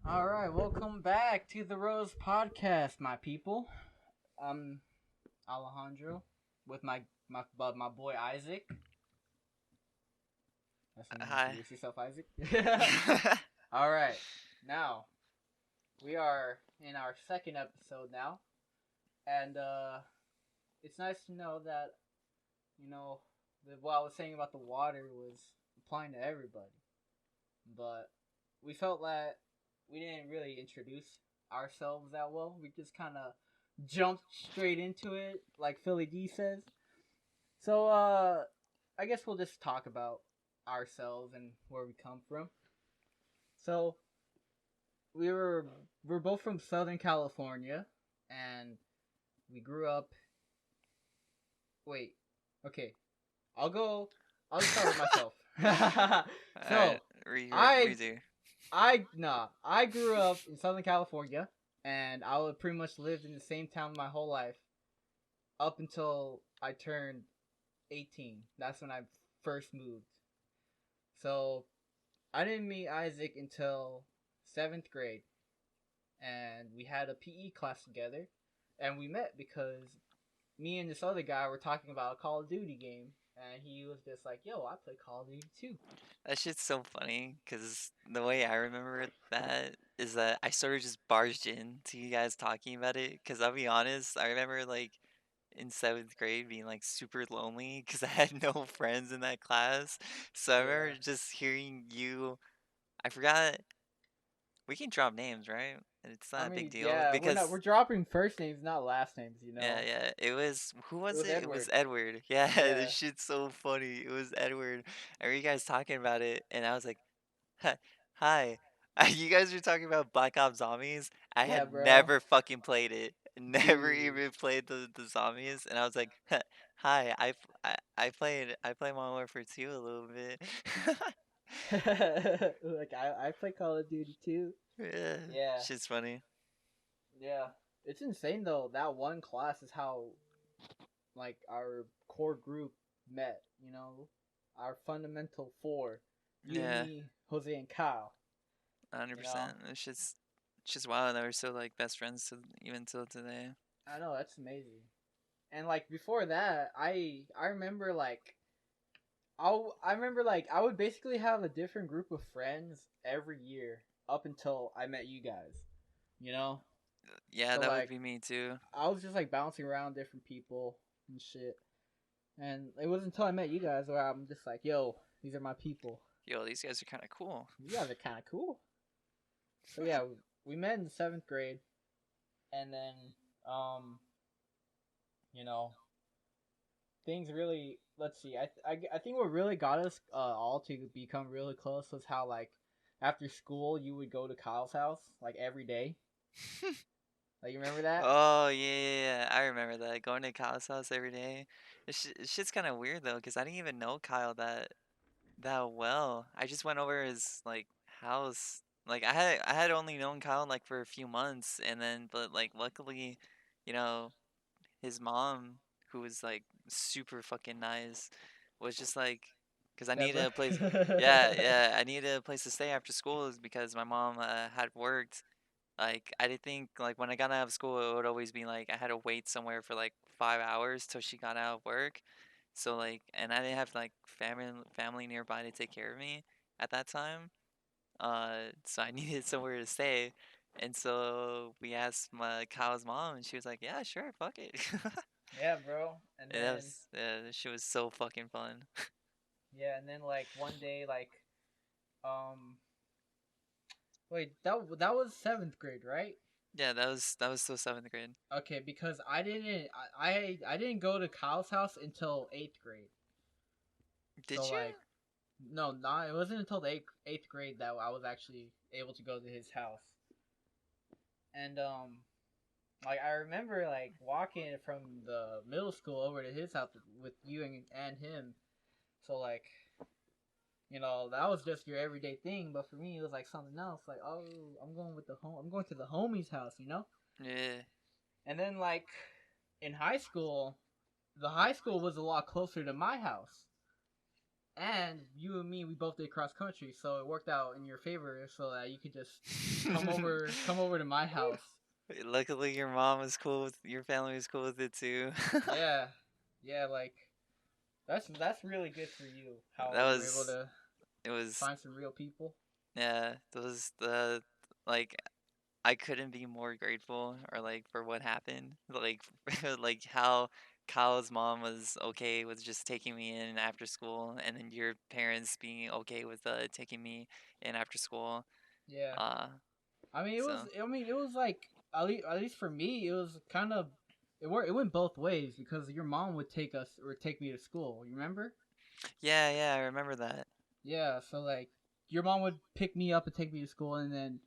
All right, welcome back to the Rose Podcast, my people. I'm Alejandro with my boy Isaac. That's when you Hi. introduce yourself, Isaac. All right, now we are in our second episode now, and it's nice to know that what I was saying about the water was applying to everybody, but we felt that we didn't really introduce ourselves that well. We just kind of jumped straight into it, like Philly D says. So, I guess we'll just talk about ourselves and where we come from. So, we were we're both from Southern California, and we grew up. Wait, okay, I'll go. I'll just start with myself. Alright, So, I redo. I grew up in Southern California, and I would pretty much lived in the same town my whole life up until I turned 18. That's when I first moved. So I didn't meet Isaac until 7th grade, and we had a PE class together, and we met because me and this other guy were talking about a Call of Duty game, and he was just like, "Yo, I play Call of Duty too." That shit's so funny because the way I remember that is that I sort of just barged in to you guys talking about it. Because I'll be honest, I remember like in seventh grade being like super lonely because I had no friends in that class. So I Yeah. remember just hearing you. I forgot. We can drop names, right? It's I not a big mean, deal yeah, we're because dropping first names, not last names. yeah, yeah. It was who It was was it? It was Edward. Edward. Yeah, this Yeah. shit's so funny. It was Edward. I heard you guys talking about it, and I was like, "Hi." You guys were talking about Black Ops Zombies. I Yeah, had bro. never fucking played it. Never Dude. even played the zombies, and I was like, "Hi, I played Modern Warfare 2 a little bit." Like I play Call of Duty too. Yeah, Yeah, shit's funny. yeah. It's insane though. That one class is how like our core group met. Our fundamental four. You, Yeah, me, Jose, and Kyle. You know. 100%. It's just wild that we're still like best friends to even till today. I know that's amazing. And like before that, I remember like I remember like I would basically have a different group of friends every year up until I met you guys. You know. Yeah, So that would like be me too. I was just like bouncing around different people and shit. And it wasn't until I met you guys where I'm just like, yo, these are my people. Yo, these guys are kind of cool. You guys are kind of cool. So yeah, we met in 7th grade, and then um, you know, things really. Let's see. I think what really got us all to become really close was how like after school you would go to Kyle's house like every day. Like you remember that? Oh yeah, I remember that. Going to Kyle's house every day. It's shit's kind of weird though, because I didn't even know Kyle that well. I just went over his like house. Like I had only known Kyle like for a few months, and then but like luckily, you know, his mom, who was like super fucking nice, was just like, because I needed Never. a place. Yeah, yeah, I needed a place to stay after school is because my mom had worked. Like I didn't think like when I got out of school it would always be like I had to wait somewhere for like 5 hours till she got out of work. So like and I didn't have like family nearby to take care of me at that time. So I needed somewhere to stay. And so we asked my Kyle's mom and she was like, "Yeah, sure, fuck it." Yeah, bro. And And that then was that shit was so fucking fun. yeah, and then like one day like um wait, that was 7th grade, right? Yeah, that was still seventh grade. Okay, because I didn't go to Kyle's house until 8th grade. So Did you? like no, not it wasn't until the eighth grade that I was actually able to go to his house. And like I remember like walking from the middle school over to his house with you and him. So like that was just your everyday thing, but for me it was like something else. Like, oh, I'm going to the homie's house. Yeah. And then like in high school, the high school was a lot closer to my house. And you and me, we both did cross country, so it worked out in your favor, so that you could just come over to my house. Luckily, your mom was cool with your family was cool with it too. Yeah, yeah, like that's really good for you. How That you were able was to it was find some real people. yeah. That was the like I couldn't be more grateful or like for what happened. Like like how Kyle's mom was okay with just taking me in after school, and then your parents being okay with taking me in after school. Yeah, Uh, I mean it was. so I mean it was like at least for me, it was kind of it went both ways because your mom would take us or take me to school. You remember? yeah, I remember that. Yeah, so like your mom would pick me up and take me to school, and then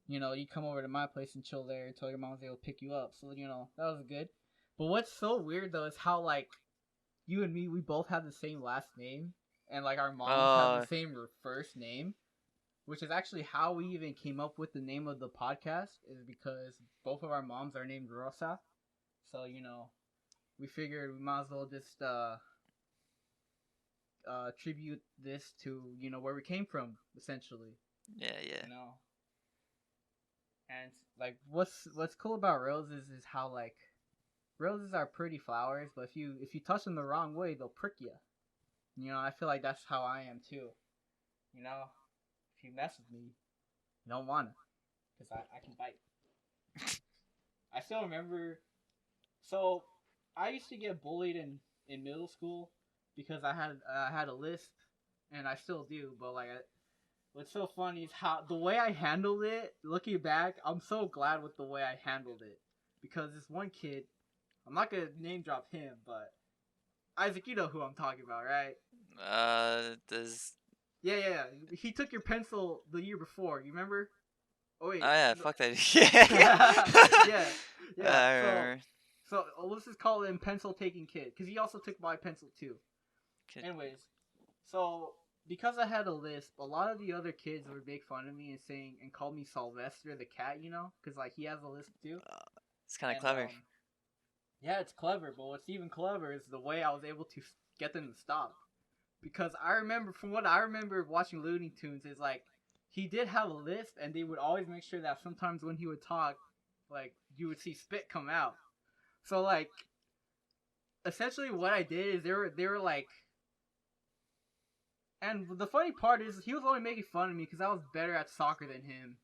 you come over to my place and chill there until your mom was able to pick you up. So that was good. But what's so weird though is how like you and me, we both have the same last name, and like our moms have the Uh, same first name, which is actually how we even came up with the name of the podcast. Is because both of our moms are named Rosa. So we figured we might as well just tribute this to where we came from, essentially. yeah. You know, and like what's cool about roses is how like roses are pretty flowers, but if you touch them the wrong way, they'll prick you. I feel like that's how I am too. You know, if you mess with me, you don't wanna, cause I can bite. I still remember. So, I used to get bullied in middle school because I had a lisp, and I still do. But like, what's so funny is how the way I handled it. Looking back, I'm so glad with the way I handled it because this one kid, I'm not gonna name drop him, but Isaac, you know who I'm talking about, right? Does Yeah. He took your pencil the year before. You remember? Oh oh wait. yeah, fuck that. Yeah, Yeah, yeah. I So, remember. so let's just call him pencil taking kid because he also took my pencil too. Kid- Anyways, so because I had a lisp, a lot of the other kids would make fun of me and call me Sylvester the cat, because like he has a lisp too. Uh, it's kind of And clever. yeah, it's clever. But what's even clever is the way I was able to get them to stop. Because I remember, from what I remember watching Looney Tunes, is like he did have a lisp, and they would always make sure that sometimes when he would talk, like you would see spit come out. So like essentially what I did is they were like, and the funny part is he was only making fun of me because I was better at soccer than him,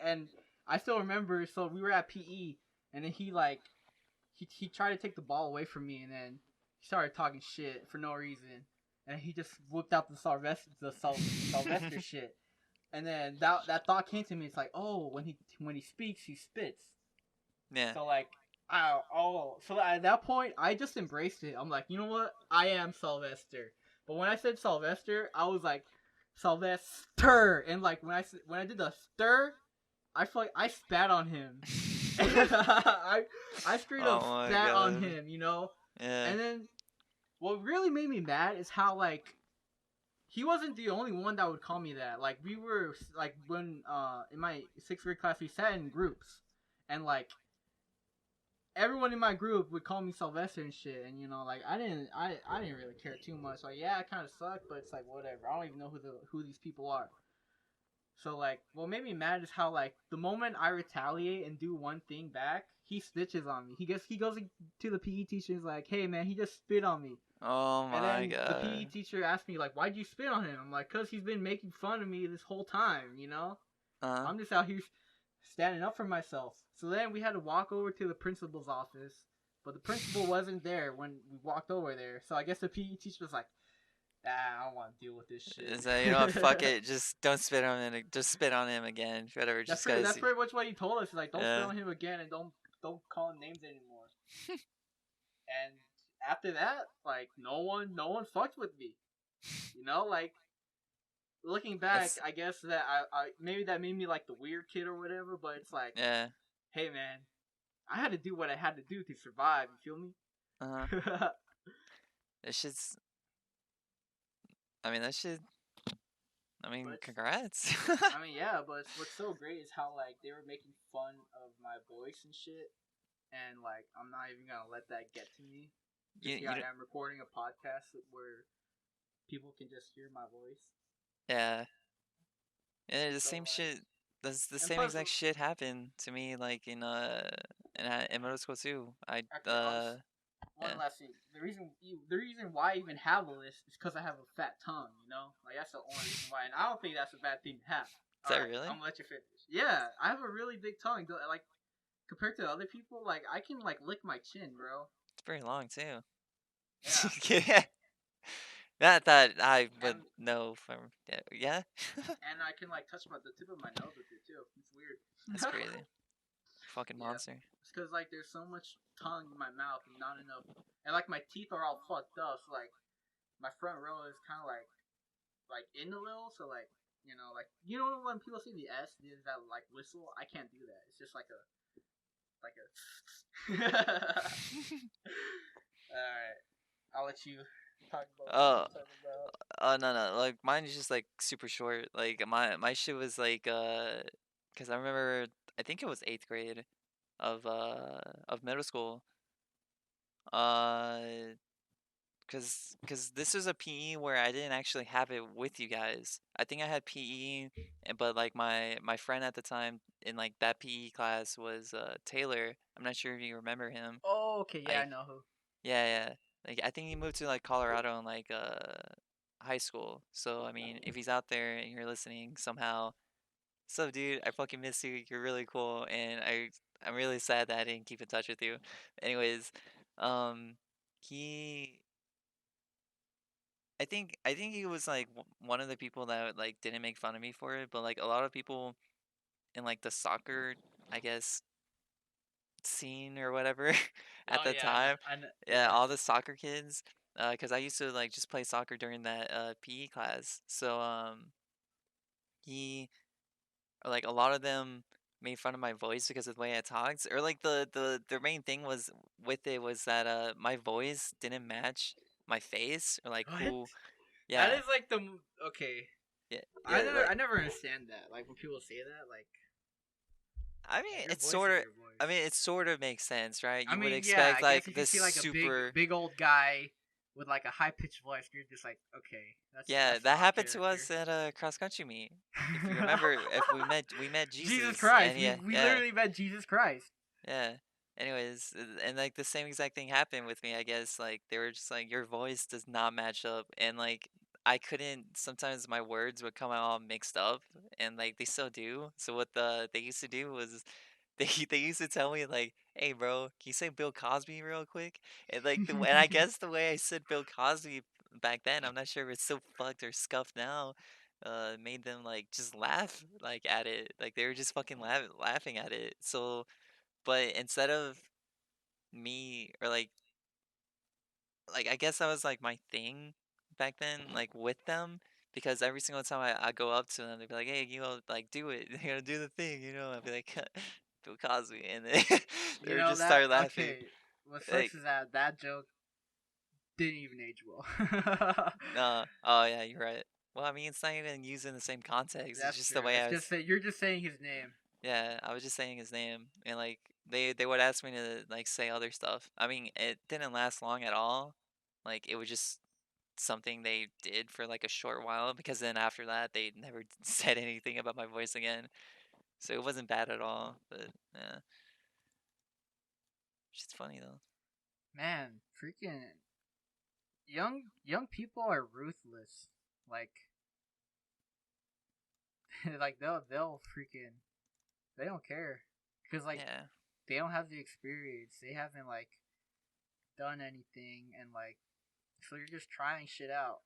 and I still remember. So we were at PE, and then he tried to take the ball away from me, and then he started talking shit for no reason, and he just whipped out the Sylvester shit, and then that thought came to me. It's like, oh, when he speaks, he spits. Yeah. So like, so at that point, I just embraced it. I'm like, you know what? I am Sylvester. But when I said Sylvester, I was like Sylvester, and like when I did the stir, I feel like I spat on him. I straight Oh up my spat on god. him, Yeah. And then what really made me mad is how like he wasn't the only one that would call me that. Like we were like when in my sixth grade class we sat in groups, and like everyone in my group would call me Sylvester and shit, and like I didn't really care too much. Like yeah, I kind of suck, but it's like whatever. I don't even know who these people are. So like, what made me mad is how like the moment I retaliate and do one thing back, he snitches on me. He goes to the PE teacher and is like, "Hey man, he just spit on me." Oh And my then the PE god. teacher asked me like, "Why'd you spit on him?" I'm like, "Cause he's been making fun of me this whole time. Uh, I'm just out here standing up for myself." So then we had to walk over to the principal's office, but the principal wasn't there when we walked over there. So I guess the PE teacher was like, I don't want to deal with this shit. is that you know what? Fuck it. Just don't spit on him. Just spit on him again. Whatever. That's Just pretty. cause. That's pretty much what he told us. He's like, don't spit Yeah. on him again, and don't call him names anymore. And after that, like no one fucked with me. Like looking back, That's I guess that I maybe that made me like the weird kid or whatever. But it's like, yeah. hey man, I had to do what I had to do to survive. You feel Uh huh. me? That shit's. I mean, that shit. I mean, But congrats. I mean, yeah. But what's so great is how like they were making fun of my voice and shit, and like I'm not even gonna let that get to me. you Just you here don't, I am recording a podcast where people can just hear my voice. Yeah. And the So same like, shit. The and same plus, exact shit happened to me like in middle school too. okay, one Yeah. last thing. The reason why I even have a list is because I have a fat tongue. You know, like that's the only reason why, and I don't think that's a bad thing to have. Is All that right, really? I'm gonna let you finish. Yeah, I have a really big tongue. Like compared to other people, like I can like lick my chin, bro. It's pretty long too. Yeah, Yeah. Not that I would and know from. Yeah. Yeah? and I can like touch the tip of my nose with it too. It's weird. That's crazy. Fucking Yeah, monster. it's because like there's so much tongue in my mouth and not enough, and like my teeth are all fucked up. So like my front row is kind of like in a little. So like you know when people say the S, there's that like whistle. I can't do that. It's just like a. All right, I'll let you talk about what you Oh, were talking about. oh no no, like mine is just like super short. Like my shit was like cause I remember I think it was 8th grade of middle school. Uh, cause this was a PE where I didn't actually have it with you guys. I think I had PE, but like my friend at the time in like that PE class was Taylor. I'm not sure if you remember him. Oh, okay, yeah, I Like know who. yeah yeah. Like I think he moved to like Colorado in like high school. So I mean, if he's out there and you're listening somehow, so dude, I fucking miss you. You're really cool, and I'm really sad that I didn't keep in touch with you. Anyways, um, he I think he was like one of the people that like didn't make fun of me for it, but like a lot of people in like the soccer, I guess, scene or whatever at Oh the yeah, time, I know. yeah, Yeah. all the soccer kids, because I used to like just play soccer during that PE class. So he like a lot of them made fun of my voice because of the way I talked, or like the main thing was with it was that my voice didn't match my face or like What? who, That yeah, is like the okay. yeah, I yeah, never like I never understand that. Like when people say that, like I mean your it's voice sort is of your I voice. mean it sort of makes sense, right? I You would mean, yeah, expect I guess like if you this see like a big super. big old guy with like a high pitched voice, you're just like, okay, Yeah, that's that off happened to character. us at a cross country meet. If you remember, if we met Jesus Jesus, Christ, and we yeah, literally met Jesus Christ. yeah. Anyways, and like the same exact thing happened with me. I guess like they were just like your voice does not match up, and like I couldn't. Sometimes my words would come out all mixed up, and like they still do. So what they used to do was they used to tell me like, "Hey, bro, can you say Bill Cosby real quick?" And like and I guess the way I said Bill Cosby back then, I'm not sure if it's so fucked or scuffed now. Made them like just laugh like at it, like they were just fucking laughing at it. So, but instead of me or like I guess that was like my thing back then, like with them, because every single time I go up to them, they'd be like, "Hey, like do it, do the thing," I'd be like, "Bill Cosby," and then they You would know just that? start laughing. Okay. What sucks Like, is that joke didn't even age well. no, oh yeah, you're right. Well, I mean, it's not even used in the same context. It's That's just the true. way It's I just was. that you're just saying his name. Yeah, I was just saying his name, and like they would ask me to like say other stuff. I mean, it didn't last long at all. Like it was just something they did for like a short while because then after that they never said anything about my voice again. So it wasn't bad at all, but yeah, it's just funny though. Man, freaking young people are ruthless. Like like they'll freaking they don't care because like Yeah, they don't have the experience. They haven't like done anything and like so you're just trying shit out.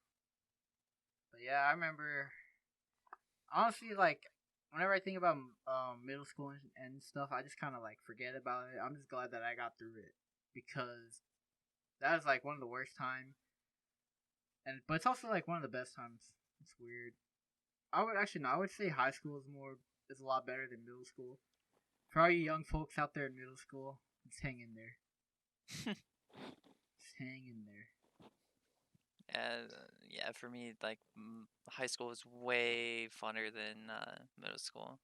But yeah, I remember honestly like whenever I think about middle school and stuff, I just kind of like forget about it. I'm just glad that I got through it because that was like one of the worst time and but it's also like one of the best times. It's weird. I would actually no, I would say high school is a lot better than middle school. For all you young folks out there in middle school, just hang in there. Just hang in there. yeah, yeah. For me, like high school was way funner than middle school.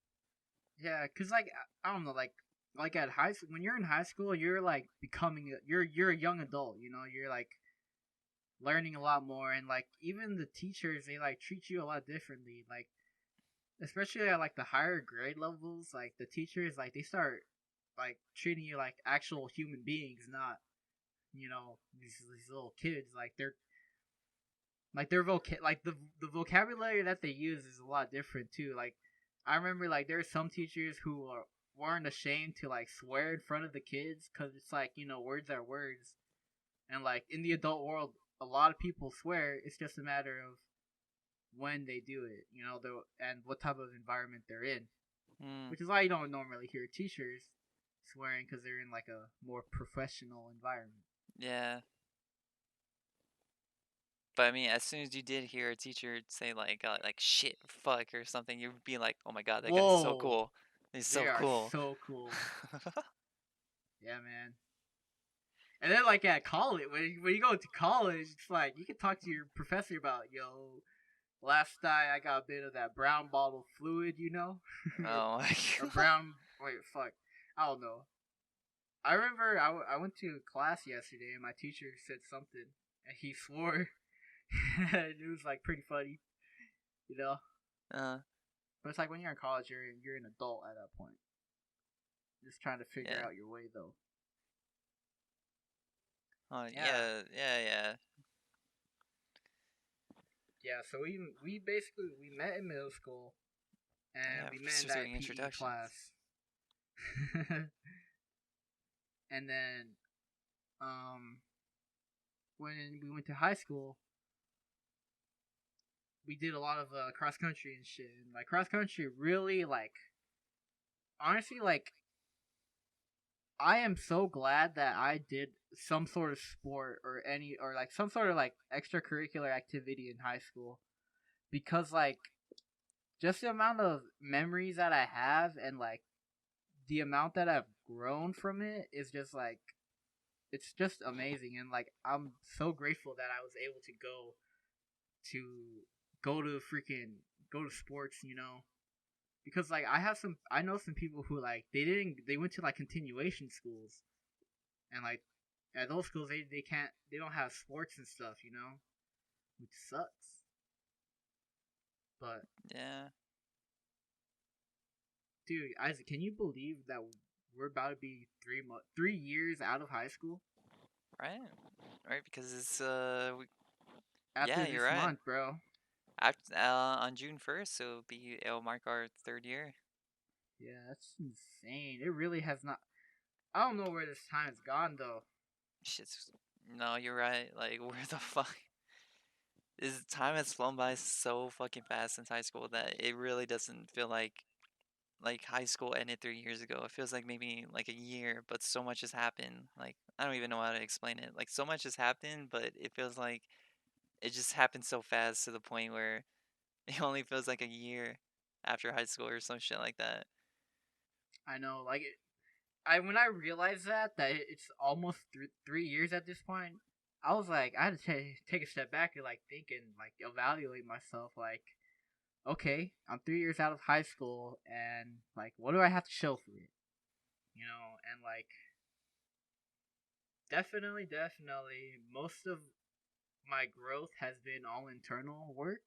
Yeah, cause like I don't know, like at high school when you're in high school, you're like becoming you're a young adult. You know, you're like learning a lot more, and like even the teachers, they like treat you a lot differently. Like especially at like the higher grade levels, like the teachers like they start like treating you like actual human beings, not these little kids. Like their like the vocabulary that they use is a lot different too. Like I remember like there are some teachers who weren't ashamed to like swear in front of the kids because it's like words are words, and like in the adult world, a lot of people swear. It's just a matter of when they do it, and what type of environment they're in. Mm, Which is why you don't normally hear teachers swearing because they're in like a more professional environment. yeah. But I mean, as soon as you did hear a teacher say like shit, fuck, or something, you'd be like, oh my god, that guy's so Whoa, cool. He's they so are cool. so cool. Yeah, man. And then like at college, when you go to college, it's like you can talk to your professor about last night I got a bit of that brown bottle fluid, Oh my or god. brown. Wait, fuck, I don't know. I remember I went to class yesterday and my teacher said something and he swore. And it was like pretty funny, you know. Uh, But it's like when you're in college, you're an adult at that point, just trying to figure yeah. out your way though. Oh Yeah, yeah, yeah, yeah. yeah. So we basically we met in middle school and Yeah, we met in just that doing PE introductions. class. And then um when we went to high school, we did a lot of cross country and shit. And like cross country really like honestly like I am so glad that I did some sort of sport or like some sort of like extracurricular activity in high school because like just the amount of memories that I have and like the amount that I've grown from it is just like it's just amazing, and like I'm so grateful that I was able to go to freaking go to sports, because like I know some people who like they went to like continuation schools, and like at those schools they don't have sports and stuff, which sucks. But Yeah, dude, Isaac, can you believe that we're about to be 3 years out of high school right, right. Because it's after yeah, you're this right. month, bro? After on June 1st, it'll mark our 3rd year. Yeah, that's insane. It really has not. I don't know where this time's gone though. Shit's no, you're right. Like where the fuck is time has flown by so fucking fast since high school that it really doesn't feel like high school ended 3 years ago. It feels like maybe like a year, but so much has happened. Like I don't even know how to explain it. Like so much has happened, but it feels like it just happened so fast to the point where it only feels like a year after high school or some shit like that. I know, like I when I realized that it's almost 3 years at this point, I was like, I had to take a step back and like think and like evaluate myself. Like, okay, I'm 3 years out of high school, and like, what do I have to show for it? And like, definitely, most of my growth has been all internal work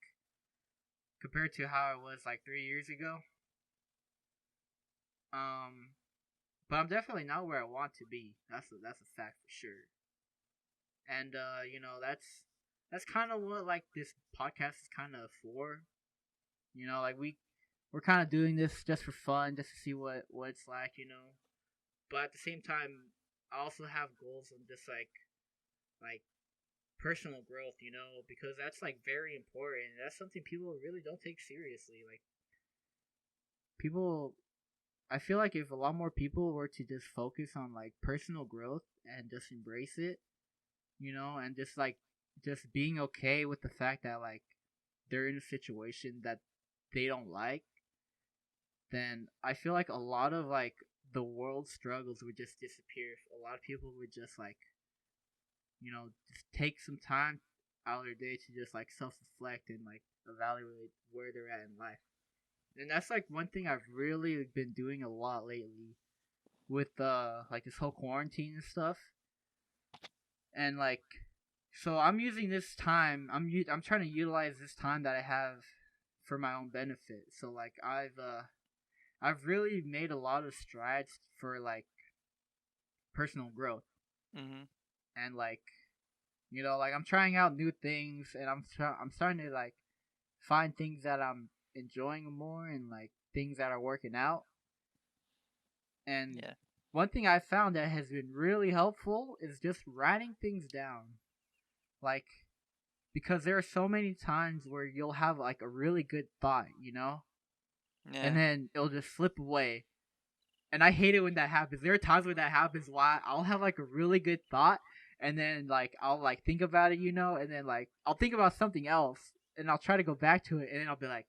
compared to how it was like 3 years ago. Um, but I'm definitely not where I want to be. That's a fact for sure. And that's kind of what like this podcast is kind of for. Like we're kind of doing this just for fun, just to see what it's like. But at the same time, I also have goals on just like personal growth, because that's like very important. That's something people really don't take seriously. Like people I feel like if a lot more people were to just focus on like personal growth and just embrace it, and just like just being okay with the fact that like they're in a situation that they don't like, then I feel like a lot of like the world struggles would just disappear. If a lot of people would just like, just take some time out of their day to just like self reflect and like evaluate where they're at in life. And that's like one thing I've really been doing a lot lately with like this whole quarantine and stuff. And like So I'm using this time. I'm trying to utilize this time that I have for my own benefit. So like I've really made a lot of strides for like personal growth Mhm. and like like I'm trying out new things and I'm starting to like find things that I'm enjoying more and like things that are working out. And Yeah. one thing I found that has been really helpful is just writing things down. Like because there are so many times where you'll have like a really good thought, and Yeah. then it'll just slip away. And I hate it when that happens. There are times when that happens. Why I'll have like a really good thought, and then like I'll like think about it, and then like I'll think about something else, and I'll try to go back to it, and then I'll be like,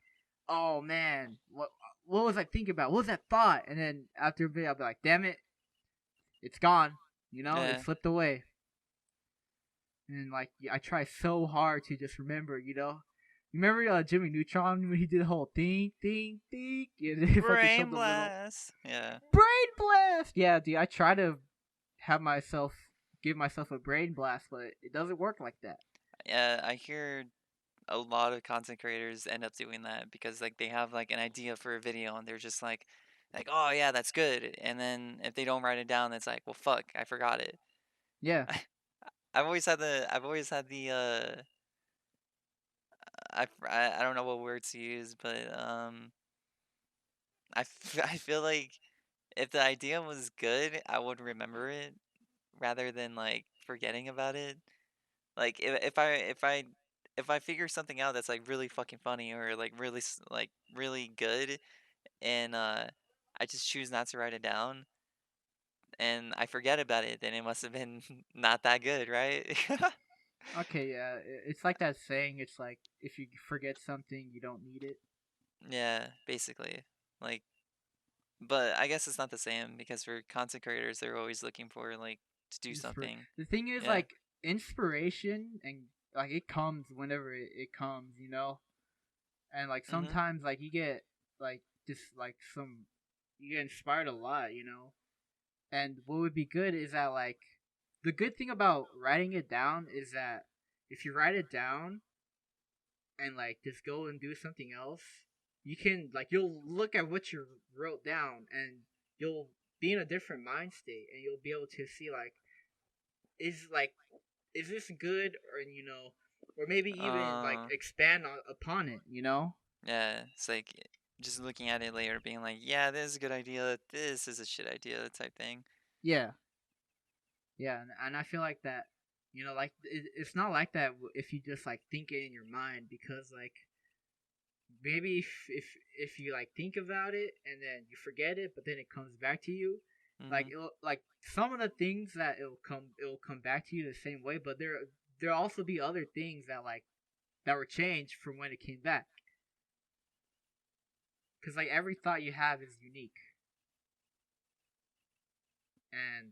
"Oh man, what was I thinking about? What was that thought?" And then after a bit, I'll be like, "Damn it, it's gone. It Yeah. slipped away." And like I try so hard to just remember. You remember Jimmy Neutron when he did the whole thing, thing, thing, and then fucking Brain shoved the little blast. Yeah. brain blast. Yeah, dude, I try to have myself give myself a brain blast, but it doesn't work like that. Yeah, I hear a lot of content creators end up doing that because like they have like an idea for a video and they're just like, "Oh yeah, that's good." And then if they don't write it down, it's like, "Well, fuck, I forgot it." Yeah. I've always had the I don't know what word to use, but I feel like if the idea was good, I would remember it rather than like forgetting about it. Like if I figure something out that's like really fucking funny or like like really good and I just choose not to write it down and I forget about it, then it must have been not that good, right? Okay, yeah. It's like that saying. It's like if you forget something, you don't need it. Yeah, basically. Like but I guess it's not the same because for content creators they're always looking for like to do something. The thing is, Yeah. like inspiration and like it comes whenever it comes, and like Mhm. sometimes like you get like just like some you get inspired a lot. And what would be good is that like the good thing about writing it down is that if you write it down and like just go and do something else, you can like you'll look at what you wrote down and you'll be in a different mind state and you'll be able to see is like is this good or maybe even like Uh expand upon it. yeah, it's like just looking at it later being like, "Yeah, this is a good idea. This is a shit idea," type thing. Yeah, yeah, and I feel like that like it's not like that if you just like think it in your mind because like maybe if you like think about it and then you forget it but then it comes back to you like Mhm. it'll like some of the things that it'll come back to you the same way but there'll also be other things that like that were changed from when it came back because like every thought you have is unique and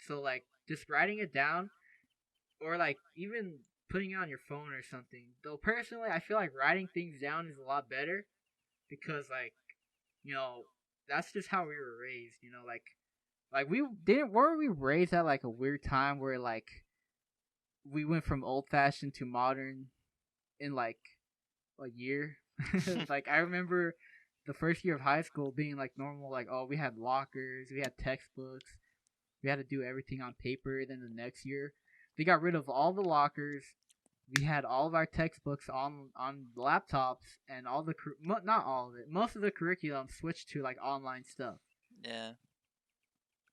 so like just writing it down or like even putting it on your phone or something though personally I feel like writing things down is a lot better because like you know that's just how we were raised like we didn't were we raised at like a weird time where like we went from old fashioned to modern in like a year. Like I remember the first year of high school being like normal, like oh we had lockers, we had textbooks, we had to do everything on paper. Then the next year, they got rid of all the lockers. We had all of our textbooks on laptops, and all the not all of it, most of the curriculum switched to like online stuff, Yeah.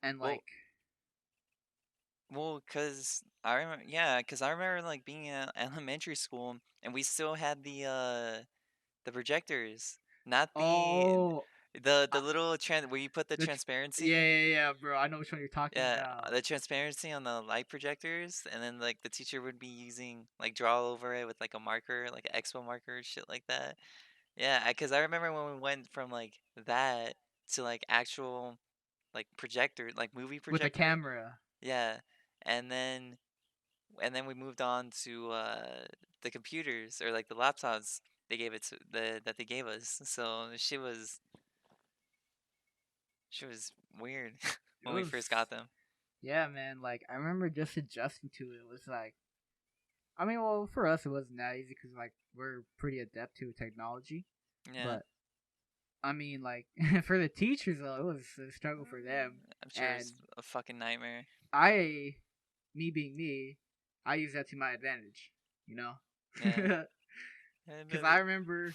and Well, like cause I remember, yeah, cause I remember like being in elementary school and we still had the projectors, not oh the little where you put the the yeah, transparency. yeah, yeah, bro. I know which one you're talking Yeah, about. the transparency on the light projectors, and then like the teacher would be using like draw over it with like a marker, like an expo marker, shit like that. Yeah, because I remember when we went from like that to like actual like projector, like movie With a projector. camera. Yeah, and then we moved on to the computers or like the laptops they gave it to the that they gave us. So she was weird It when we was first got them. yeah, man. Like I remember just adjusting to it. It was like I mean, well, for us it wasn't that easy because like we're pretty adept to technology, Yeah, but I mean, like for the teachers though, it was a struggle for them, I'm sure and it's a fucking nightmare. I, me being me, I use that to my advantage, you know, Yeah. because I remember,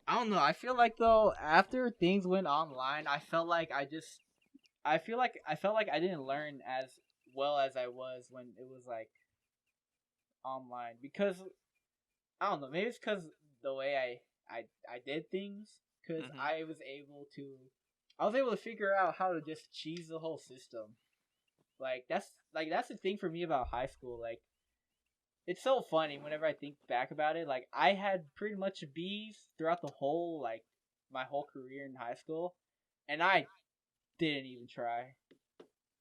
I don't know, I feel like though after things went online, I felt like I didn't learn as well as I was when it was like online because I don't know. Maybe it's because the way I did things. Because Mhm. I was able to figure out how to just cheese the whole system. That's the thing for me about high school. Like it's so funny whenever I think back about it. Like I had pretty much B's throughout the whole like my whole career in high school, and I didn't even try.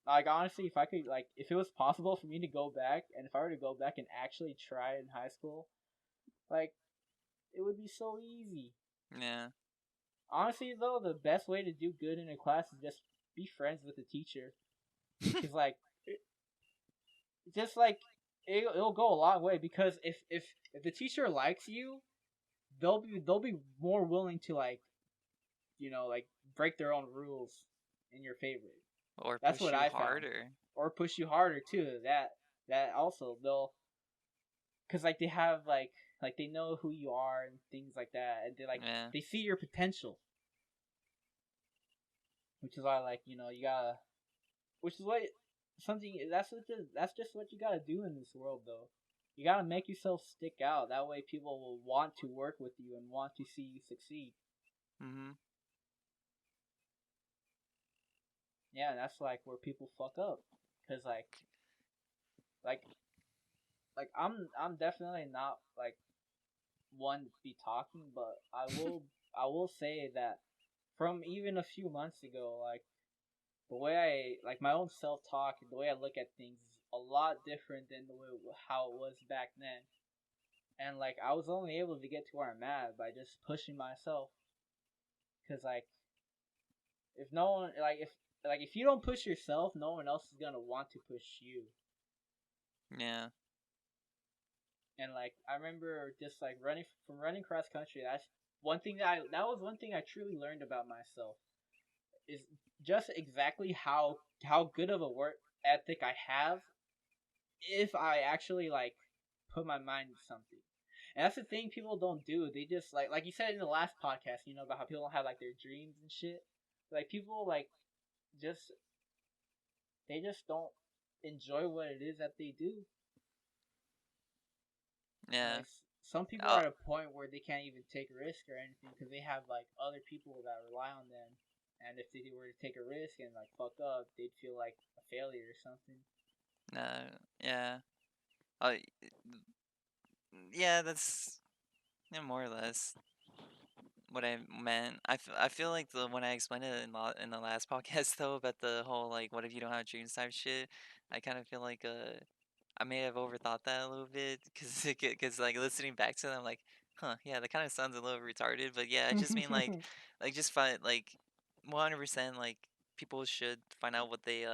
Like honestly, if I could like if it was possible for me to go back and if I were to go back and actually try in high school, like it would be so easy. Yeah. Honestly, though, the best way to do good in a class is just be friends with the teacher. Cause like, just like it'll go a long way. Because if the teacher likes you, they'll be more willing to like like break their own rules in your favor. Or That's push what you I found, harder. or push you harder too. That also they'll because like they have like they know who you are and things like that, and Yeah. they see your potential, which is why like you gotta which is what something that's just what you gotta do in this world though. You gotta make yourself stick out. That way, people will want to work with you and want to see you succeed. Mhm. Yeah, and that's like where people fuck up, cause like I'm definitely not like one to be talking, but I will say that from even a few months ago, like the way I like my own self talk and the way I look at things is a lot different than the way how it was back then. And like I was only able to get to where I'm at by just pushing myself. Cause like if no one if you don't push yourself, no one else is gonna want to push you. Yeah. And like I remember just like running cross country. That was one thing I truly learned about myself is just exactly how good of a work ethic I have if I actually like put my mind to something. And that's the thing people don't do. They just like you said in the last podcast, about how people don't have like their dreams and shit. Like people like just they just don't enjoy what it is that they do. And Yeah. like some people Oh, are at a point where they can't even take a risk or anything because they have like other people that rely on them. And if they were to take a risk and like fuck up, they'd feel like a failure or something. no. Yeah. Oh, yeah, that's, yeah, more or less what I meant. I feel like when I explained it in the last podcast though about the whole like what if you don't have dreams type shit, I kind of feel like I may have overthought that a little bit because like listening back to them like, huh, yeah, that kind of sounds a little retarded, but yeah, I just mean like just find like 100% like people should find out what they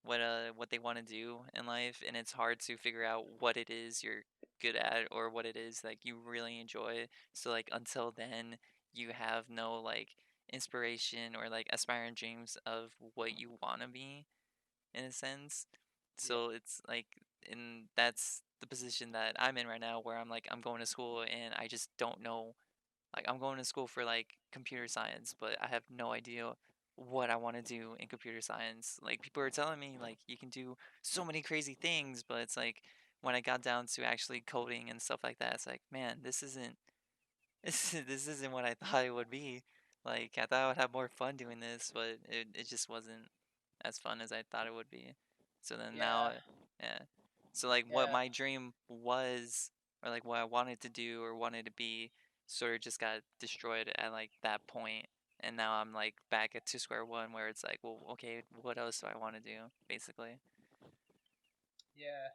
want to do in life, and it's hard to figure out what it is you're good at or what it is like you really enjoy. So like until then you have no like inspiration or like aspiring dreams of what you want to be in a sense. Yeah. So it's like, and that's the position that I'm in right now where I'm like I'm going to school and I just don't know, like I'm going to school for like computer science, but I have no idea what I want to do in computer science. Like people are telling me like you can do so many crazy things, but it's like when I got down to actually coding and stuff like that, it's like, man, this isn't this isn't what I thought it would be. Like I thought I would have more fun doing this, but it just wasn't as fun as I thought it would be. So then now, Yeah. yeah. So like what Yeah. my dream was, or like what I wanted to do or wanted to be, sort of just got destroyed at like that point. And now I'm like back to square one where it's like, well, okay, what else do I want to do, basically? Yeah.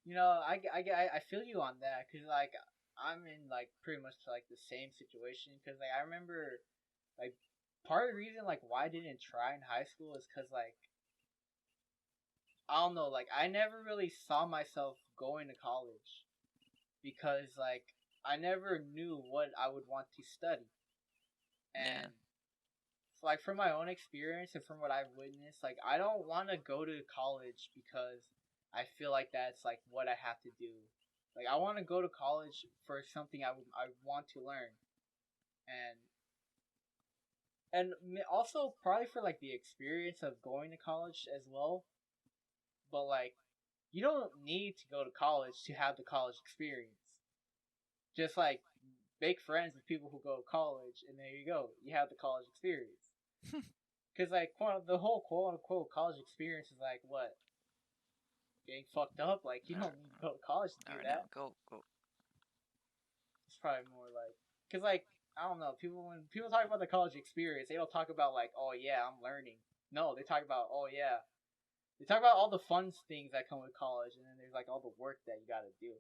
I feel you on that because like I'm in like pretty much like the same situation because like I remember like part of the reason like why I didn't try in high school is because like I don't know, like I never really saw myself going to college because like I never knew what I would want to study. Yeah. And like from my own experience and from what I've witnessed, like I don't want to go to college because I feel like that's like what I have to do. Like I want to go to college for something I want to learn, and also probably for like the experience of going to college as well. But like you don't need to go to college to have the college experience. Just like make friends with people who go to college, and there you go, you have the college experience. Because like the whole quote unquote college experience is like what, getting fucked up. Like you don't need to go to college to All do right, now that. go. It's probably more like because like I don't know, people when people talk about the college experience, they don't talk about like, oh yeah, I'm learning. No, they talk about, oh yeah, they talk about all the fun things that come with college, and then there's like all the work that you got to do.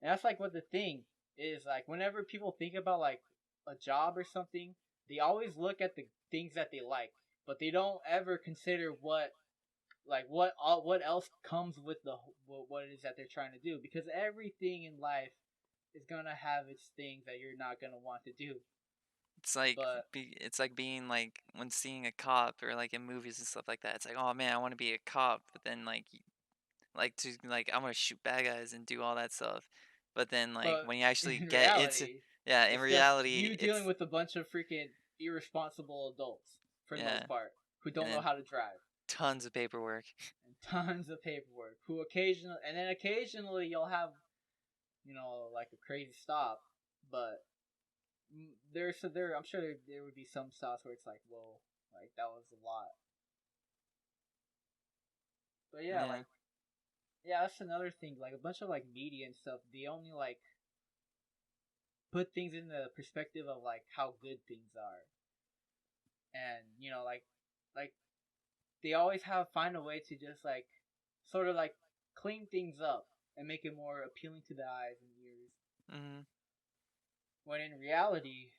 And that's like what the thing is, like whenever people think about like a job or something, they always look at the things that they like, but they don't ever consider what else comes with the what it is that they're trying to do, because everything in life is gonna have its things that you're not gonna want to do. It's like But it's like being like when seeing a cop or like in movies and stuff like that. It's like, oh man, I want to be a cop, but then like to like I want to shoot bad guys and do all that stuff. But then like but when you actually in get into, reality, yeah, in it's just reality, you dealing it's with a bunch of freaking irresponsible adults for the yeah, most part who and don't know then how to drive, tons of paperwork. and tons of paperwork. Who occasionally and then occasionally you'll have like a crazy stop, but I'm sure there would be some stops where it's like, whoa, like that was a lot. But yeah, Yeah, like yeah, that's another thing. Like a bunch of like media and stuff, they only like put things in the perspective of like how good things are, and like they always have find a way to just like sort of like clean things up and make it more appealing to the eyes and ears. hmm, When in reality,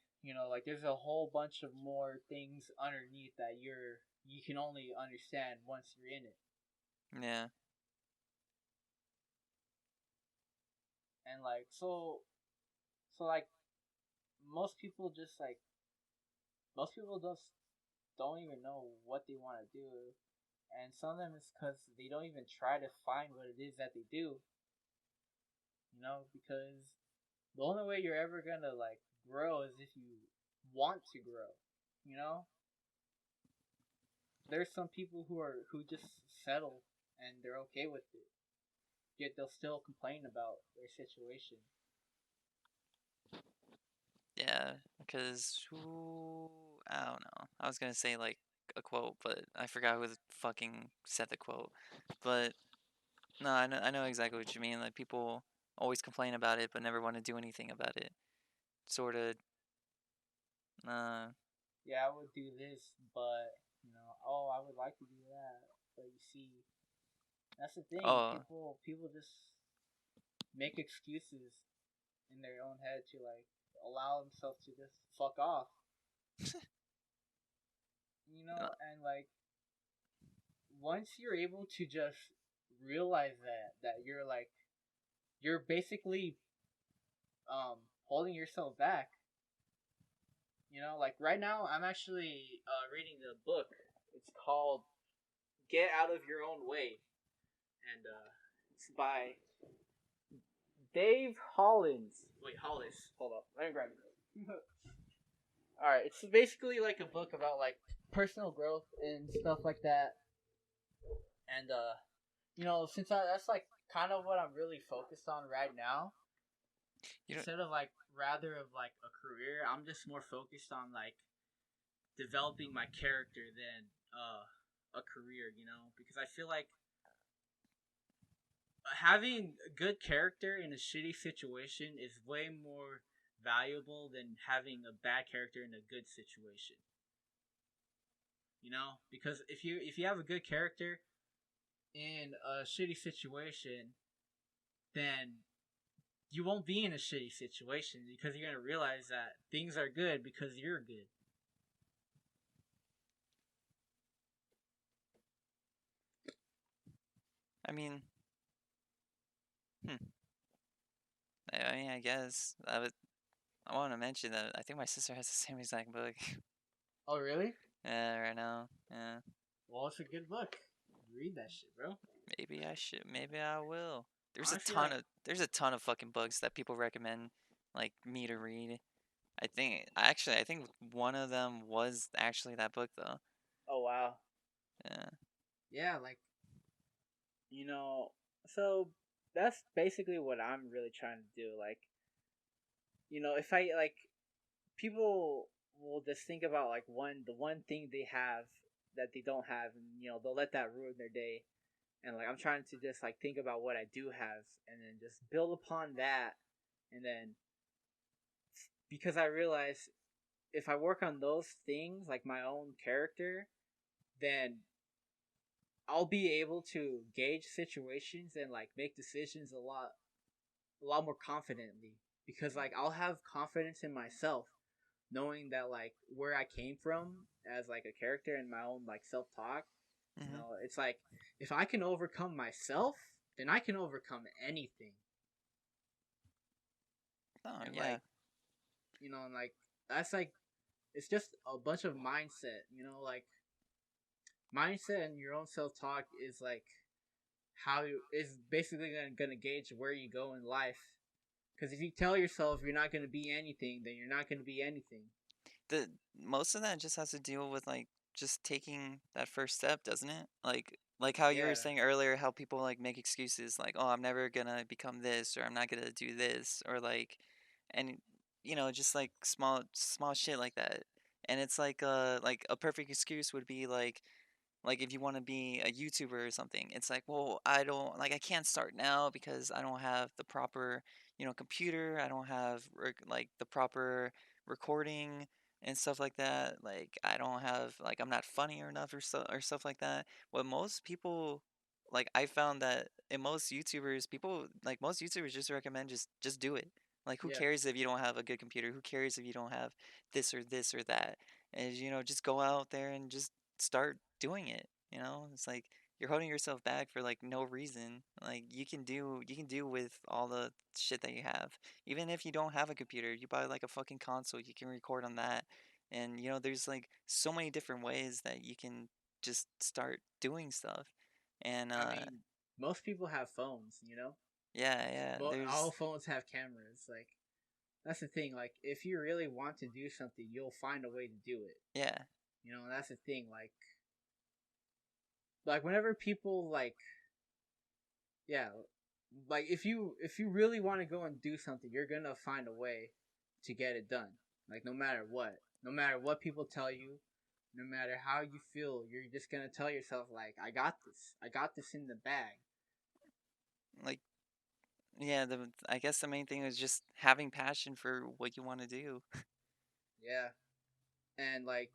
like there's a whole bunch of more things underneath that you can only understand once you're in it. yeah, And like so like most people just like most people just don't even know what they want to do, and some of them is because they don't even try to find what it is that they do. Because the only way you're ever gonna like grow is if you want to grow. You know, there's some people who just settle and they're okay with it, yet they'll still complain about their situation. yeah. Because who I don't know. I was gonna say like a quote, but I forgot who fucking said the quote. But no, I know exactly what you mean. Like people always complain about it, but never want to do anything about it. Sort of. Uh, Yeah, I would do this, but oh, I would like to do that, but you see, that's the thing. oh, People just make excuses in their own head to like allow themselves to just fuck off. uh, And like once you're able to just realize that you're basically holding yourself back. Like right now I'm actually reading the book. It's called Get Out of Your Own Way, and it's by Dave Hollins. Wait, Hollis. Hold up. Let me grab it. All right, it's basically like a book about like personal growth and stuff like that. And since that's like kind of what I'm really focused on right now, you don't. instead of like rather of like a career, I'm just more focused on like developing my character than a career, because I feel like having a good character in a shitty situation is way more valuable than having a bad character in a good situation. Because if you have a good character in a shitty situation, then you won't be in a shitty situation because you're gonna realize that things are good because you're good. I mean, hmm. I mean, I guess I want to mention that I think my sister has the same exact book. Oh, really? Yeah, right now. Yeah, Well, it's a good book. Read that shit, bro. maybe I should. Maybe I will. Honestly, like, There's a ton of fucking books that people recommend like me to read. I think one of them was actually that book though. oh wow, Yeah. yeah, like so that's basically what I'm really trying to do. Like, if I like people will just think about like the one thing they have that they don't have, and they'll let that ruin their day. And like I'm trying to just like think about what I do have, and then just build upon that, and then because I realize if I work on those things, like my own character, then I'll be able to gauge situations and like make decisions a lot more confidently because like I'll have confidence in myself knowing that like where I came from as like a character and my own like self-talk, Mhm. it's like if I can overcome myself, then I can overcome anything. Oh And yeah. like, and like that's like it's just a bunch of mindset, like mindset and your own self-talk is like how you is basically gonna gauge where you go in life. Because if you tell yourself you're not gonna be anything, then you're not gonna be anything. The Most of that just has to deal with like just taking that first step, doesn't it? Like how you were Yeah, saying earlier, how people like make excuses like, "Oh, I'm never gonna become this," or "I'm not gonna do this," or like, and just like small shit like that. And it's like a perfect excuse would be like if you want to be a YouTuber or something, it's like, well, I can't start now because I don't have the proper, computer. I don't have like the proper recording and stuff like that. Like I don't have like I'm not funny enough or stuff like that. What most people like I found that in most YouTubers just recommend just do it. Like who yeah. cares if you don't have a good computer? Who cares if you don't have this or that? And just go out there and just start doing it. It's like you're holding yourself back for like no reason. Like you can do with all the shit that you have. Even if you don't have a computer, you buy like a fucking console, you can record on that. And there's like so many different ways that you can just start doing stuff. And I mean, most people have phones. yeah, yeah, All there's phones have cameras. Like that's the thing. Like if you really want to do something, you'll find a way to do it. yeah, That's the thing. Like whenever people like, yeah, like if you really want to go and do something, you're gonna find a way to get it done. Like no matter what people tell you, no matter how you feel, you're just gonna tell yourself like, I got this in the bag. like yeah, I guess the main thing is just having passion for what you want to do. Yeah, and like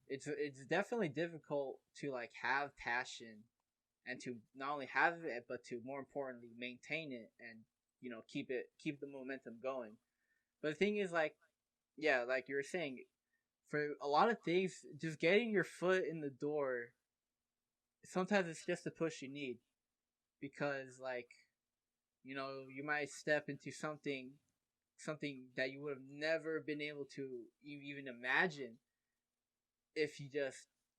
it's definitely difficult to like have passion and to not only have it but to more importantly maintain it and keep the momentum going. But the thing is like yeah, like you were saying, for a lot of things, just getting your foot in the door, sometimes it's just the push you need because like you might step into something that you would have never been able to even imagine if you just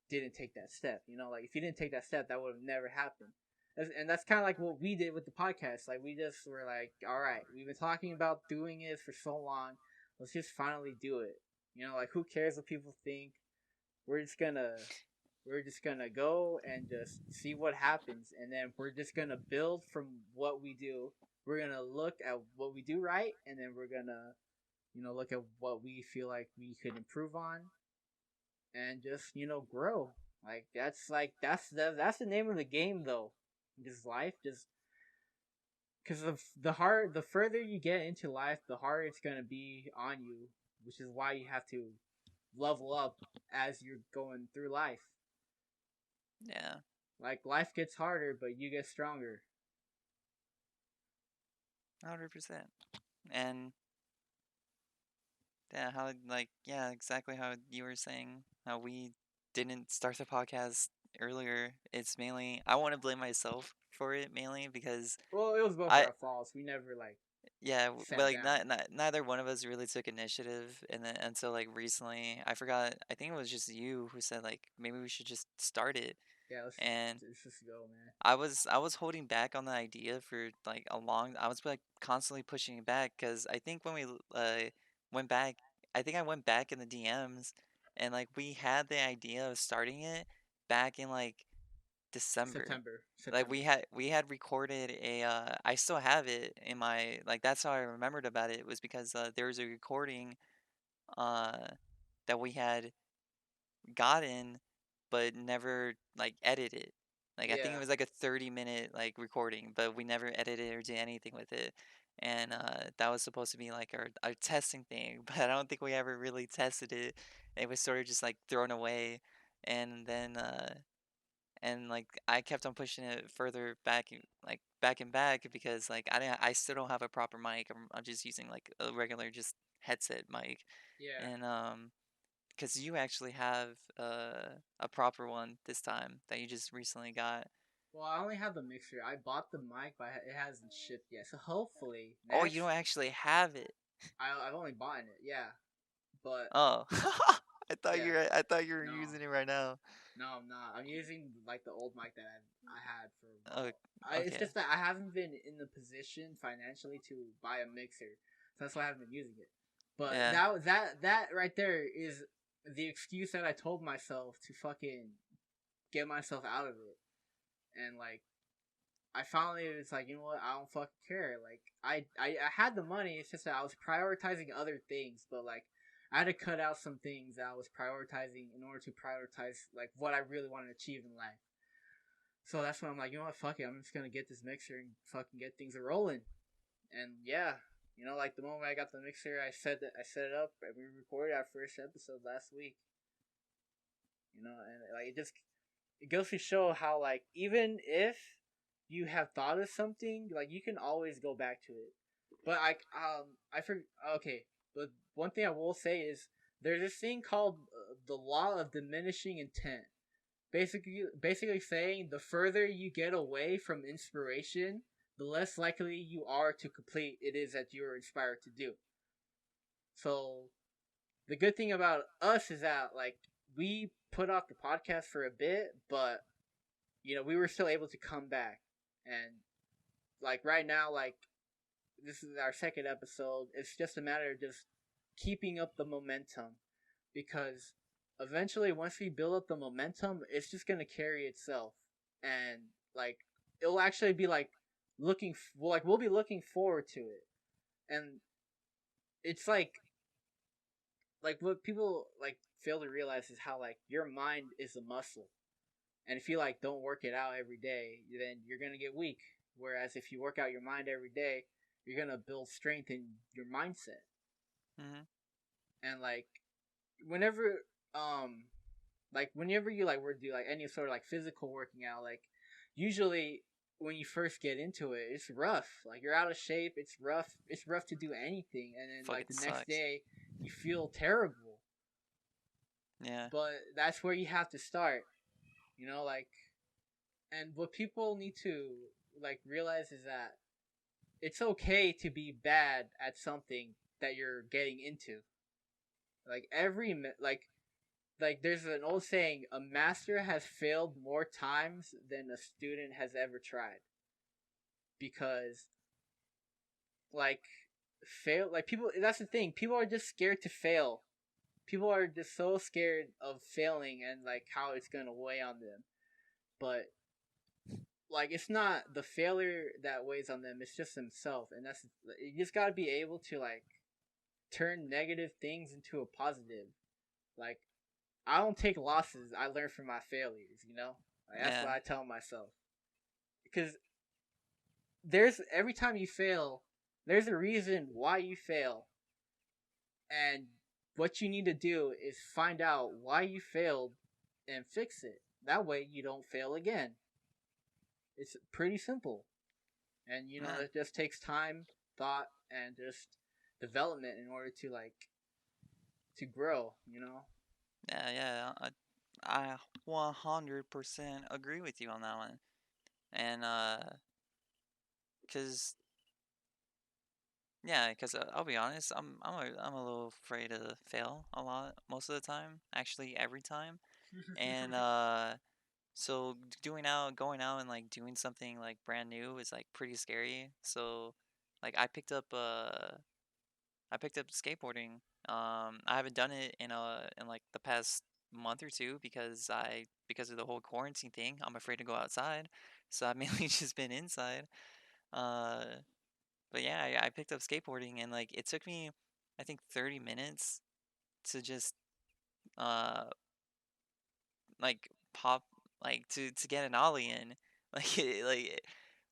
didn't take that step. Like if you didn't take that step, that would have never happened. And that's kind of like what we did with the podcast. Like we just were like, all right, we've been talking about doing it for so long. Let's just finally do it. Like who cares what people think? We're just gonna we're just gonna go and just see what happens, and then we're just gonna build from what we do. We're gonna look at what we do right, and then we're gonna look at what we feel like we could improve on, and just grow. That's the name of the game though. Just life, just because of the further you get into life, the harder it's gonna be on you, which is why you have to level up as you're going through life. Yeah, Like life gets harder, but you get stronger. 100%. And yeah, exactly how you were saying how we didn't start the podcast earlier. It's mainly I want to blame myself for it mainly because Well, it was both I our faults. We never like yeah, but sat like down. neither one of us really took initiative, and then until like recently, I forgot. I think it was just you who said like maybe we should just start it, Yeah, and let's just go, man. I was holding back on the idea for like a long. I was like constantly pushing it back because I think when we went back, I think I went back in the DMs, and like we had the idea of starting it back in like December. Like September. we had recorded a I still have it in my like that's how I remembered about it was because there was a recording uh that we had gotten but never like edited. Like I think it Yeah, was like a 30-minute like recording, but we never edited or did anything with it. And that was supposed to be like our testing thing, but I don't think we ever really tested it. It was sort of just like thrown away. And then and like I kept on pushing it further back, like back and back because like I still don't have a proper mic. I'm just using like a regular just headset mic, yeah. and because you actually have a proper one this time that you just recently got. Well, I only have the mixer. I bought the mic, but it hasn't shipped yet. So hopefully Oh, you next, don't actually have it. I've only bought it. Yeah, but Oh, yeah, I thought you were no, using it right now. no, I'm not. I'm using like the old mic that I had for a Oh, while. It's okay. just that I haven't been in the position financially to buy a mixer, so that's why I haven't been using it. But Yeah. that right there is the excuse that I told myself to fucking get myself out of it, and like I finally was like, you know what, I don't fucking care. Like I had the money, it's just that I was prioritizing other things, but like I had to cut out some things that I was prioritizing in order to prioritize like what I really wanted to achieve in life. So that's when I'm like, you know what, fuck it, I'm just gonna get this mixer and fucking get things rolling. And yeah, you know, like the moment I got the mixer, I set it up and we recorded our first episode last week. You know, and like it goes to show how like even if you have thought of something, like you can always go back to it. But I for okay. But one thing I will say is there's this thing called the law of diminishing intent. Basically saying the further you get away from inspiration, the less likely you are to complete it is that you're inspired to do. So the good thing about us is that like we put off the podcast for a bit, but you know we were still able to come back, and like right now, like this is our second episode. It's just a matter of just keeping up the momentum, because eventually once we build up the momentum, it's just gonna carry itself, and like it'll actually be like we'll be looking forward to it, and it's like what people like fail to realize is how like your mind is a muscle, and if you like don't work it out every day, then you're gonna get weak. Whereas if you work out your mind every day, you're gonna build strength in your mindset. Mhm. And whenever um whenever you like were to do like any sort of like physical working out, like usually when you first get into it, it's rough. Like you're out of shape. It's rough. It's rough to do anything, and then like Fucking the next sucks. day you feel terrible. Yeah. But that's where you have to start. You know, like, and what people need to like realize is that it's okay to be bad at something that you're getting into. Like like there's an old saying, a master has failed more times than a student has ever tried. Because like fail like people that's the thing. People are just scared to fail. People are just so scared of failing and like how it's gonna weigh on them. But like it's not the failure that weighs on them, it's just themselves. And that's you just gotta be able to like turn negative things into a positive. Like I don't take losses. I learn from my failures. You know, like, that's Yeah. what I tell myself. Because there's every time you fail, there's a reason why you fail, and what you need to do is find out why you failed and fix it. That way, you don't fail again. It's pretty simple, and you know Yeah. it just takes time, thought, and just development in order to like to grow. You know. Yeah. Yeah. I 100% agree with you on that one. And cause yeah, cause I'll be honest, I'm a little afraid to fail a lot most of the time, actually every time. And so going out and like doing something like brand new is like pretty scary. So like I picked up skateboarding. I haven't done it in like the past month or two because of the whole quarantine thing. I'm afraid to go outside, so I've mainly just been inside. Uh, but yeah, I picked up skateboarding and like it took me, I think 30 minutes to just uh like pop like to get an ollie in.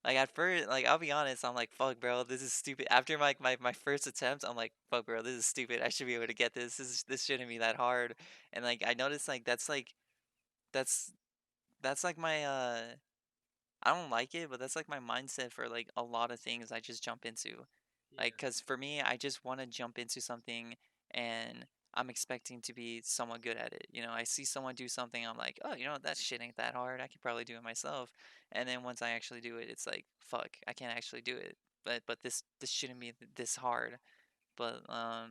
Like at first, like I'll be honest, I'm like, fuck, bro, this is stupid. After my first attempt, I'm like, fuck, bro, this is stupid. I should be able to get this. This shouldn't be that hard. And like I noticed, like that's that's like my I don't like it, but that's like my mindset for like a lot of things I just jump into. Like, Yeah. cause for me, I just want to jump into something and I'm expecting to be somewhat good at it. You know, I see someone do something, I'm like, oh, you know, that shit ain't that hard. I could probably do it myself. And then once I actually do it, it's like, fuck, I can't actually do it. But this shouldn't be this hard. But Yeah.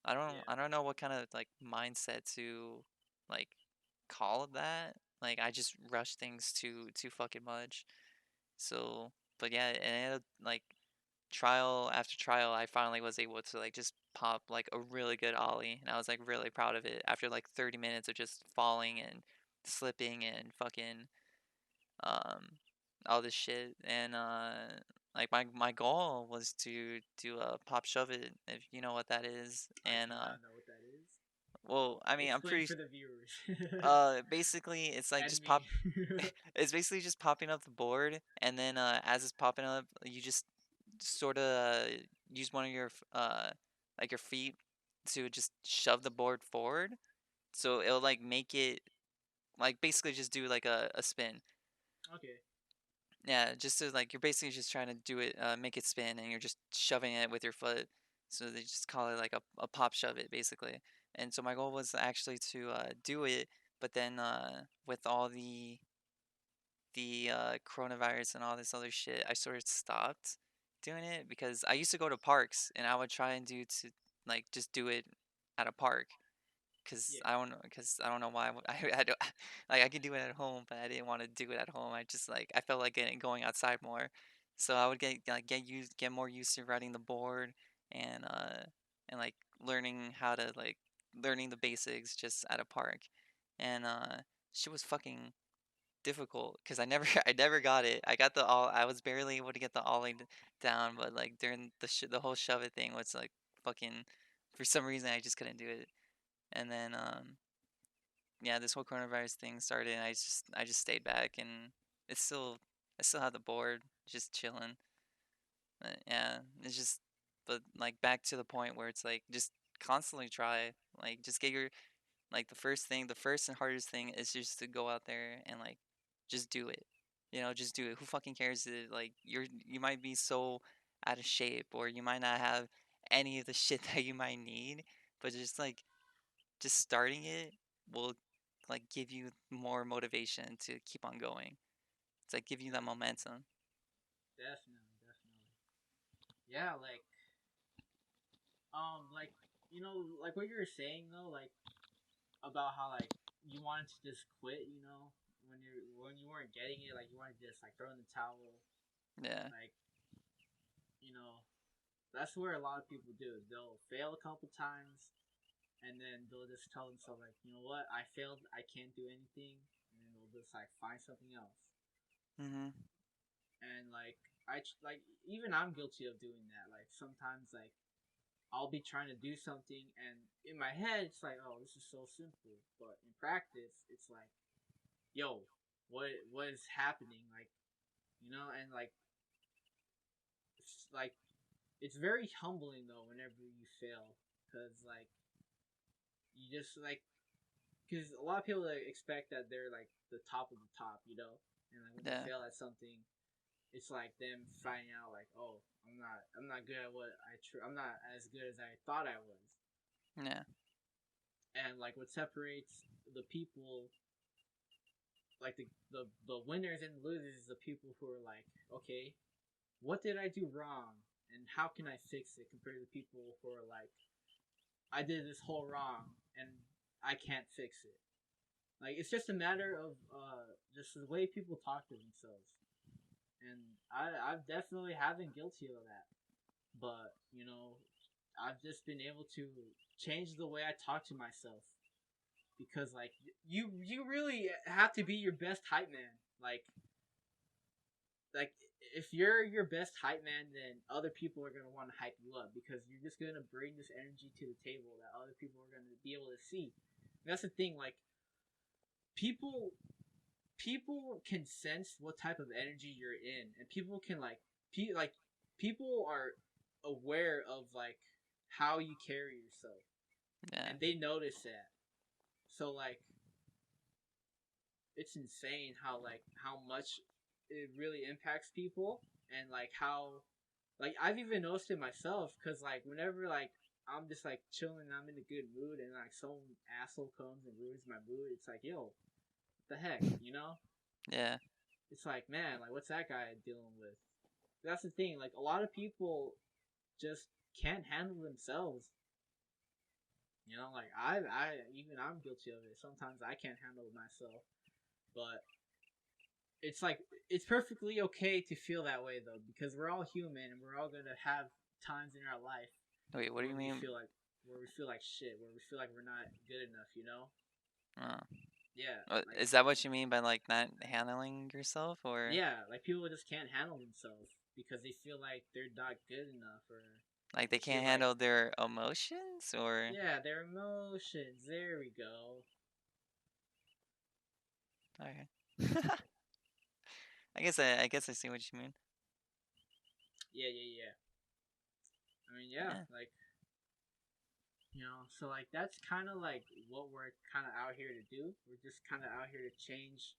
I don't know what kind of like mindset to like call it that. Like I just rush things too fucking much. So, but yeah, and it ended up, like trial after trial, I finally was able to like just pop like a really good ollie, and I was like really proud of it after like 30 minutes of just falling and slipping and fucking um all this shit. And like my goal was to do a pop shove it, if you know what that is. I And do not know what that is. well, I mean, I'm Explain pretty for the viewers. basically it's like And just me. pop it's basically just popping up the board, and then as it's popping up, you just sort of use one of your like your feet to just shove the board forward, so it'll like make it like basically just do like a spin. Okay. Yeah, just to like you're basically just trying to do it, make it spin, and you're just shoving it with your foot. So they just call it like a pop shove it basically. And so my goal was actually to do it, but then with all the coronavirus and all this other shit, I sort of stopped doing it because I used to go to parks and I would try and do to like just do it at a park because Yeah. I don't know why I don't like I could do it at home, but I didn't want to do it at home. I just like I felt like going outside more, so I would get more used to riding the board and like learning how to like learning the basics just at a park. And shit was fucking difficult because I never I never got it. I got the all I was barely able to get the ollie down, but like during the whole shove it thing was like fucking for some reason I just couldn't do it. And then yeah, this whole coronavirus thing started, and I just stayed back, and it's still I still have the board just chilling. But yeah, it's just but like back to the point where it's like just constantly try, like just get your like the first and hardest thing is just to go out there and like just do it. You know, just do it. Who fucking cares if like you might be so out of shape or you might not have any of the shit that you might need, but just starting it will like give you more motivation to keep on going. It's like give you that momentum. Definitely, definitely. Yeah, like like what you were saying though, like about how like you wanted to just quit, when you weren't getting it, like you wanted to just like throw in the towel, Yeah. like you know, that's where a lot of people do. They'll fail a couple times, and then they'll just tell themselves like, you know what, I failed, I can't do anything, and then they'll just like find something else. Mhm. And like like even I'm guilty of doing that. Like sometimes like I'll be trying to do something, and in my head it's like, oh, this is so simple, but in practice it's like, yo, what is happening? Like and like like it's very humbling though whenever you fail, because like you just like because a lot of people like, expect that they're like the top of the top, and like when they Yeah. fail at something, it's like them finding out like, oh, I'm not good at I'm not as good as I thought I was. Yeah. And like what separates the people like the winners and losers is the people who are like, okay, what did I do wrong, and how can I fix it, compared to the people who are like, I did this whole wrong and I can't fix it. Like it's just a matter of just the way people talk to themselves, and I've definitely have been guilty of that. But I've just been able to change the way I talk to myself, because like you really have to be your best hype man. Like if you're your best hype man, then other people are gonna want to hype you up, because you're just gonna bring this energy to the table that other people are gonna be able to see. And that's the thing. Like people people can sense what type of energy you're in, and people can like people are aware of like how you carry yourself, Yeah. and they notice that. So like it's insane how much it really impacts people, and like how like I've even noticed it myself, because like whenever like I'm just like chilling, I'm in a good mood, and like some asshole comes and ruins my mood, it's like, yo, what the heck, Yeah. it's like, man, like what's that guy dealing with? That's the thing. Like a lot of people just can't handle themselves. Like I'm guilty of it. Sometimes I can't handle myself, but it's like it's perfectly okay to feel that way though, because we're all human and we're all gonna have times in our life Wait, what do where you we mean? feel like where we feel like shit, where we feel like we're not good enough. Uh, Yeah, like is that what you mean by like not handling yourself, or yeah, like people just can't handle themselves because they feel like they're not good enough, or like they they can't feel like, handle their emotions, or yeah, their emotions. There we go. okay. I guess I see what you mean. Yeah, yeah, yeah. I mean, yeah, Yeah. like so like that's kind of like what we're kind of out here to do. We're just kind of out here to change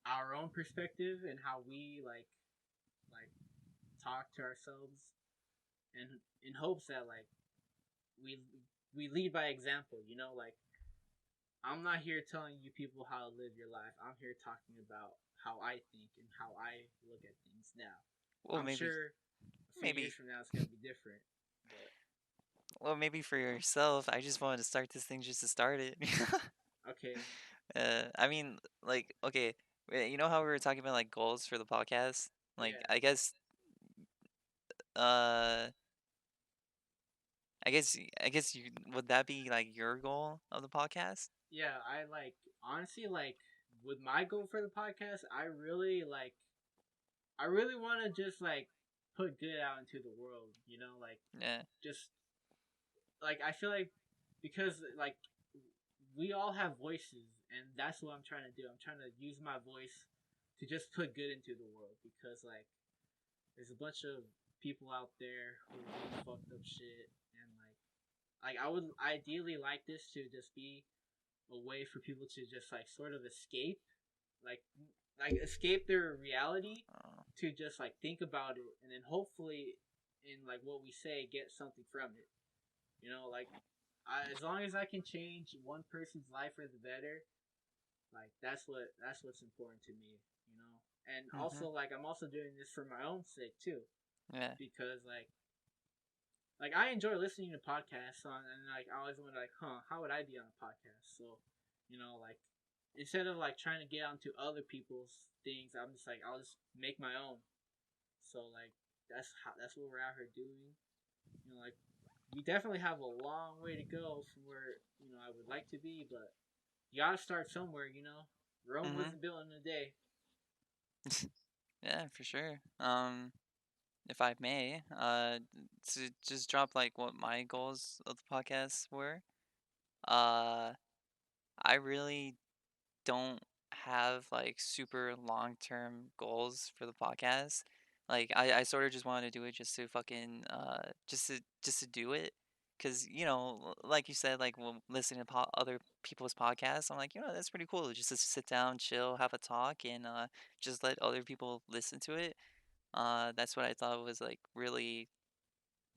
our own perspective and how we like talk to ourselves, and in hopes that like we we lead by example. Like I'm not here telling you people how to live your life. I'm here talking about how I think and how I look at things now. Well, I'm maybe, sure a few years maybe, from now it's gonna be different, but well, maybe for yourself. I just wanted to start this thing just to start it. okay. I mean, like, okay, you know how we were talking about like goals for the podcast? Like, Yeah. uh, I guess you would that be like your goal of the podcast? Yeah, I like honestly like with my goal for the podcast, I really want to just like put good out into the world, like Yeah. just like I feel like, because like we all have voices, and that's what I'm trying to do. I'm trying to use my voice to just put good into the world, because like there's a bunch of people out there who are doing fucked up shit, and like I would ideally like this to just be a way for people to just like sort of escape, like escape their reality, Uh, to just like think about it, and then hopefully in like what we say get something from it. Like as long as I can change one person's life for the better, like that's what's important to me. And mhm. also like I'm also doing this for my own sake too, Yeah. because like I enjoy listening to podcasts and like I always wonder like, how would I be on a podcast? So, like instead of like trying to get onto other people's things, I'm just like I'll just make my own. So like that's what we're out here doing. Like we definitely have a long way to go from where I would like to be, but you gotta start somewhere. Rome Mhm. wasn't built in a day. Yeah, for sure. If I may, to just drop like what my goals of the podcast were. Uh, I really don't have like super long term goals for the podcast. Like I sort of just wanted to do it just to fucking just to do it. Cause like you said, like when listening to other people's podcasts, I'm like, that's pretty cool. Just to sit down, chill, have a talk, and just let other people listen to it. That's what I thought was like really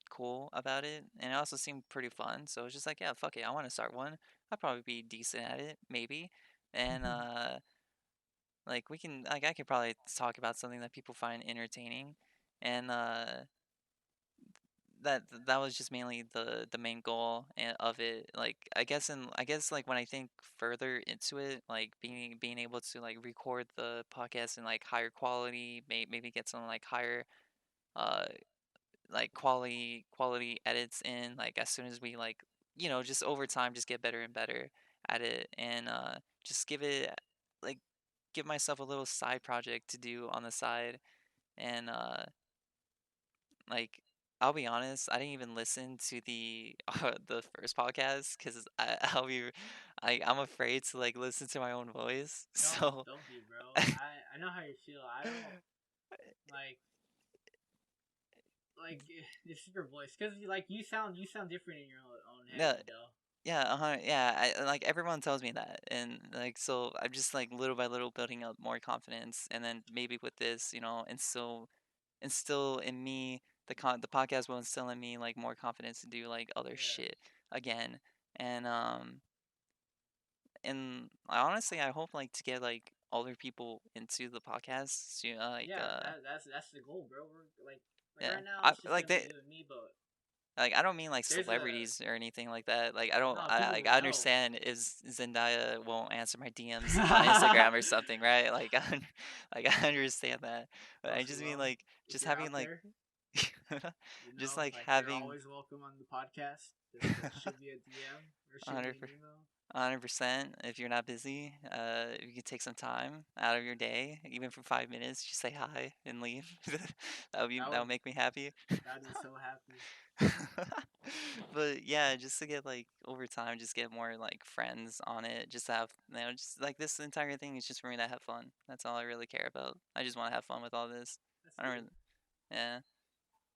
cool about it, and it also seemed pretty fun. So it was just like, yeah, fuck it, I want to start one. I'd probably be decent at it, maybe. And like we can like I could probably talk about something that people find entertaining, and that was just mainly the main goal of it. Like I guess like when I think further into it, like being able to like record the podcast in like higher quality, maybe get some like higher uh like quality edits in like as soon as we like just over time just get better and better at it, and just give it like give myself a little side project to do on the side, and like, I'll be honest, I didn't even listen to the first podcast because I'll be I'm afraid to like listen to my own voice. So Don't be, bro. I know how you feel. I don't like this is your voice because you sound different in your own head, no, you know. yeah, yeah. Like everyone tells me that, and like so I'm just like little by little building up more confidence, and then maybe with this, instill in me the podcast will instill in me like more confidence to do like other Yeah, shit again, and I honestly I hope like to get like other people into the podcast to yeah. That's the goal, bro. We're like yeah right now I it's just like gonna be they you and me, but like I don't mean like there's a celebrities or anything like that. Like I don't no people like we I know. understand is Zendaya won't answer my DMs on Instagram or something, right? Like like I understand that, but Oh, I she just mean will. like If just you're having out like there, just like like you're having always welcome on the podcast. Just shoot me a DM or shoot me 100 an email. 100%. If you're not busy, if you could take some time out of your day, even for 5 minutes, just say hi and leave. That That would make me happy. that'd be so happy. But yeah, just to get like over time, just get more like friends on it. Just have just like this entire thing is just for me to have fun. That's all I really care about. I just want to have fun with all this. That's I don't good. really, yeah,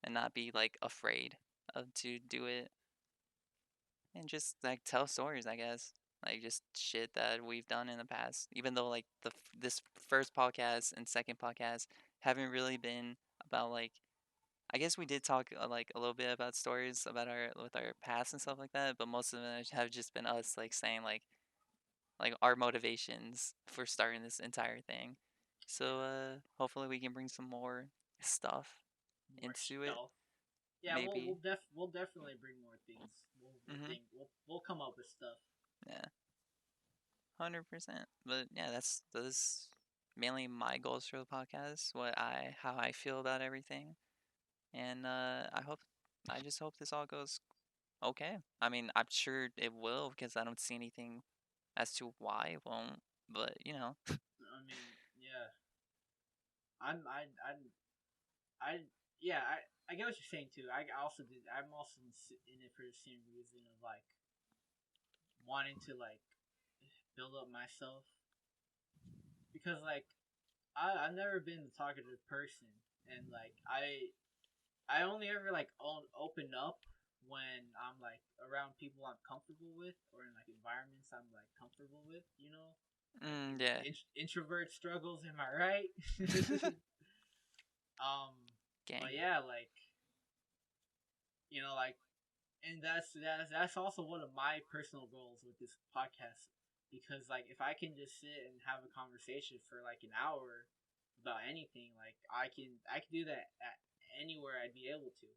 and not be like afraid of to do it, and just like tell stories, I guess. Like just shit that we've done in the past. Even though like this first podcast and second podcast haven't really been about like I guess we did talk like a little bit about stories about our with our past and stuff like that, but most of them have just been us like saying like our motivations for starting this entire thing. So hopefully we can bring some more stuff More into it. stuff. Yeah, Maybe. we'll definitely bring more things. Mhm. We'll come up with stuff. Yeah. 100%. But yeah, that's mainly my goals for the podcast, what I how I feel about everything. And I just hope this all goes okay. I mean, I'm sure it will because I don't see anything as to why it won't. But I mean, yeah. I'm I yeah. I get what you're saying too. I also did. I'm also in it for the same reason of like wanting to like build up myself because like I've never been a talkative person and like I only ever like open up when I'm like around people I'm comfortable with or in like environments I'm like comfortable with, like yeah, introvert struggles. Am I right? um, but gang. yeah, like like, and that's also one of my personal goals with this podcast because like if I can just sit and have a conversation for like an hour about anything, like I can do that at anywhere I'd be able to.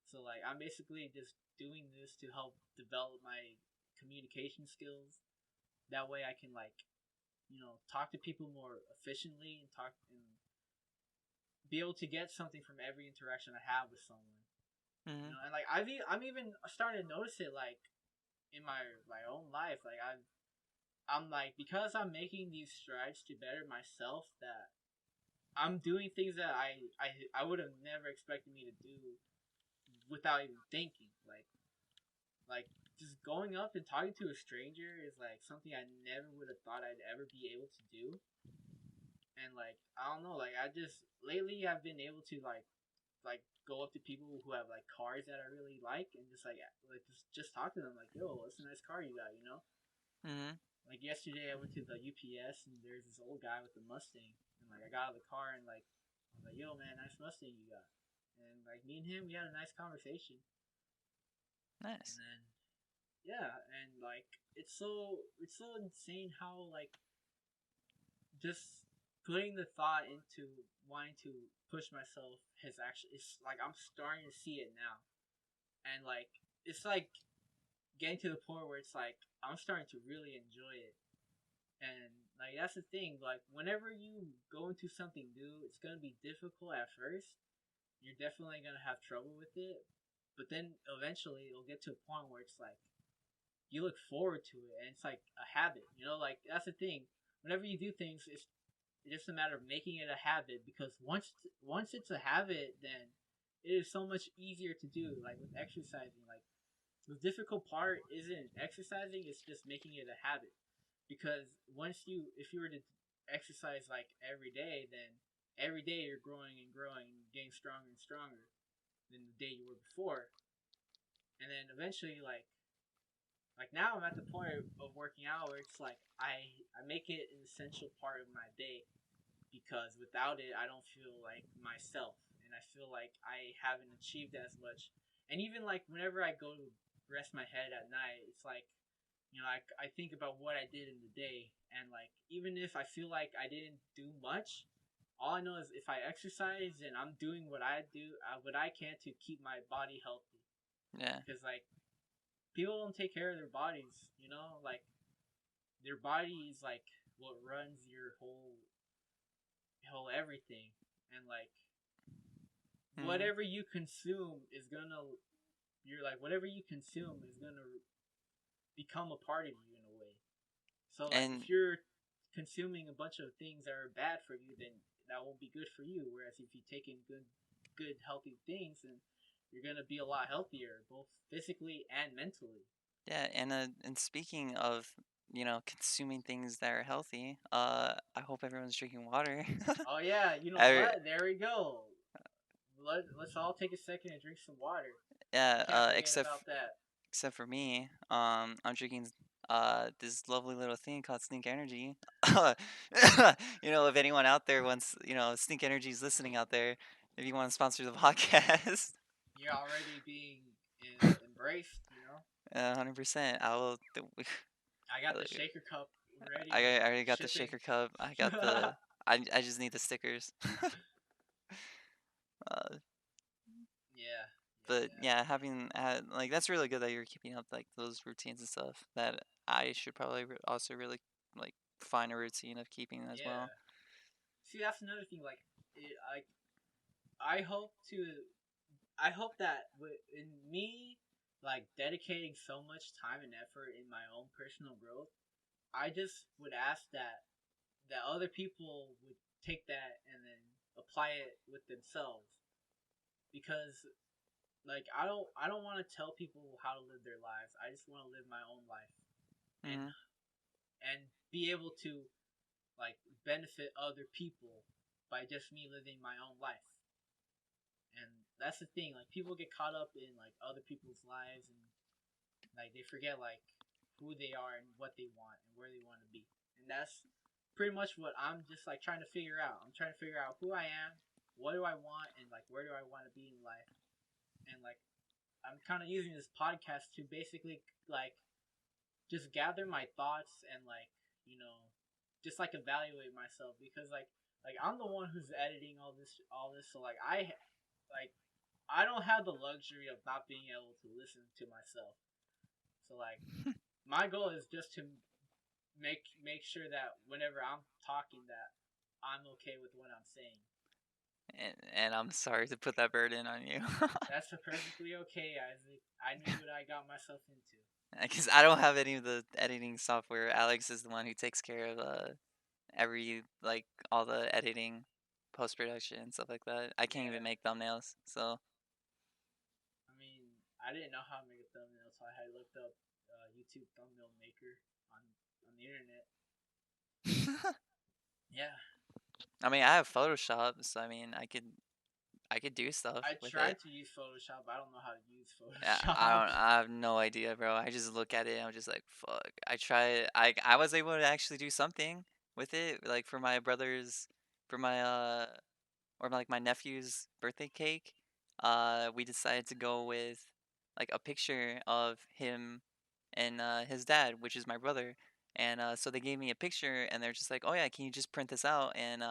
So like I'm basically just doing this to help develop my communication skills. That way I can like talk to people more efficiently and talk and be able to get something from every interaction I have with someone. Mhm. And like I'm even starting to notice it like in my own life. Like I'm like because I'm making these strides to better myself that I'm doing things that I would have never expected me to do without even thinking. Like just going up and talking to a stranger is like something I never would have thought I'd ever be able to do. And like I don't know, like I just lately I've been able to like go up to people who have like cars that I really like and just talk to them like, yo, what's a nice car you got, Mhm. Like yesterday I went to the UPS and there's this old guy with a Mustang and like I got out of the car and like I was like, yo man, nice Mustang you got. And like me and him we had a nice conversation. And Nice. then yeah, and like it's so insane how like just putting the thought into wanting to push myself has actually, it's like I'm starting to see it now, and like it's like getting to the point where it's like I'm starting to really enjoy it. And like that's the thing, like whenever you go into something new, it's gonna be difficult at first. You're definitely gonna have trouble with it, but then eventually it'll get to a point where it's like you look forward to it, and it's like a habit. You know, like that's the thing. Whenever you do things, it's just a matter of making it a habit. Because once it's a habit, then it is so much easier to do. Like with exercising, like the difficult part isn't exercising; it's just making it a habit. Because if you were to exercise like every day, then every day you're growing and growing and getting stronger and stronger than the day you were before. And then eventually, like now I'm at the point of working out where it's like I make it an essential part of my day, because without it I don't feel like myself, and I feel like I haven't achieved as much. And even like whenever I go to rest my head at night, it's like, you know, I think about what I did in the day, and like even if I feel like I didn't do much, all I know is if I exercise and I'm doing what I can to keep my body healthy. Yeah. Because like people don't take care of their bodies, you know, like their body is like what runs your whole everything. And like Mm. whatever you consume is gonna you're like whatever you consume is gonna become a part of you in a way. So like And if you're consuming a bunch of things that are bad for you, then that won't be good for you. Whereas if you take in good healthy things, then you're gonna be a lot healthier, both physically and mentally. yeah, and speaking of, consuming things that are healthy, I hope everyone's drinking water. Oh yeah, you know I, what? There we go. Let's all take a second and drink some water. We yeah, can't forget about that. except for me, I'm drinking this lovely little thing called Sneak Energy. If anyone out there wants, Sneak Energy's listening out there, if you want to sponsor the podcast, You're already being embraced, you know. 100%. I will. I got the shaker cup ready I already got the shipping. shaker cup. I got Yeah, the. I just need the stickers. uh, yeah, but yeah. yeah, having like that's really good that you're keeping up like those routines and stuff. That I should probably also really like find a routine of keeping as well. Yeah. See, that's another thing. Like, I hope to. I hope that in me, like dedicating so much time and effort in my own personal growth, I just would ask that other people would take that and then apply it with themselves. Because like I don't want to tell people how to live their lives. I just want to live my own life, and Hmm. and be able to like benefit other people by just me living my own life. And that's the thing, like people get caught up in like other people's lives, and like they forget like who they are and what they want and where they want to be. And that's pretty much what I'm just like trying to figure out. I'm trying to figure out who I am, what do I want, and like where do I want to be in life. And like I'm kind of using this podcast to basically like just gather my thoughts and like, you know, just like evaluate myself. Because like I'm the one who's editing all this, so like I don't have the luxury of not being able to listen to myself. So like my goal is just to make sure that whenever I'm talking that I'm okay with what I'm saying. And I'm sorry to put that burden on you. That's perfectly okay, Isaac. I knew what I got myself into. Because I don't have any of the editing software. Alex is the one who takes care of every like all the editing, post production and stuff like that. I can't even Yeah. make thumbnails. So I mean, I didn't know how to make a thumbnail, so I had looked up YouTube thumbnail maker on the internet. Yeah, I mean, I have Photoshop, so I mean, I could do stuff I with it. tried to use Photoshop, but I don't know how to use Yeah, Photoshop. I have no idea, bro. I just look at it and I'm just like, fuck. I try. I was able to actually do something with it, like for my brother's, for my or like my nephew's birthday cake. We decided to go with like a picture of him and his dad, which is my brother, And so they gave me a picture, and they're just like, "Oh yeah, can you just print this out and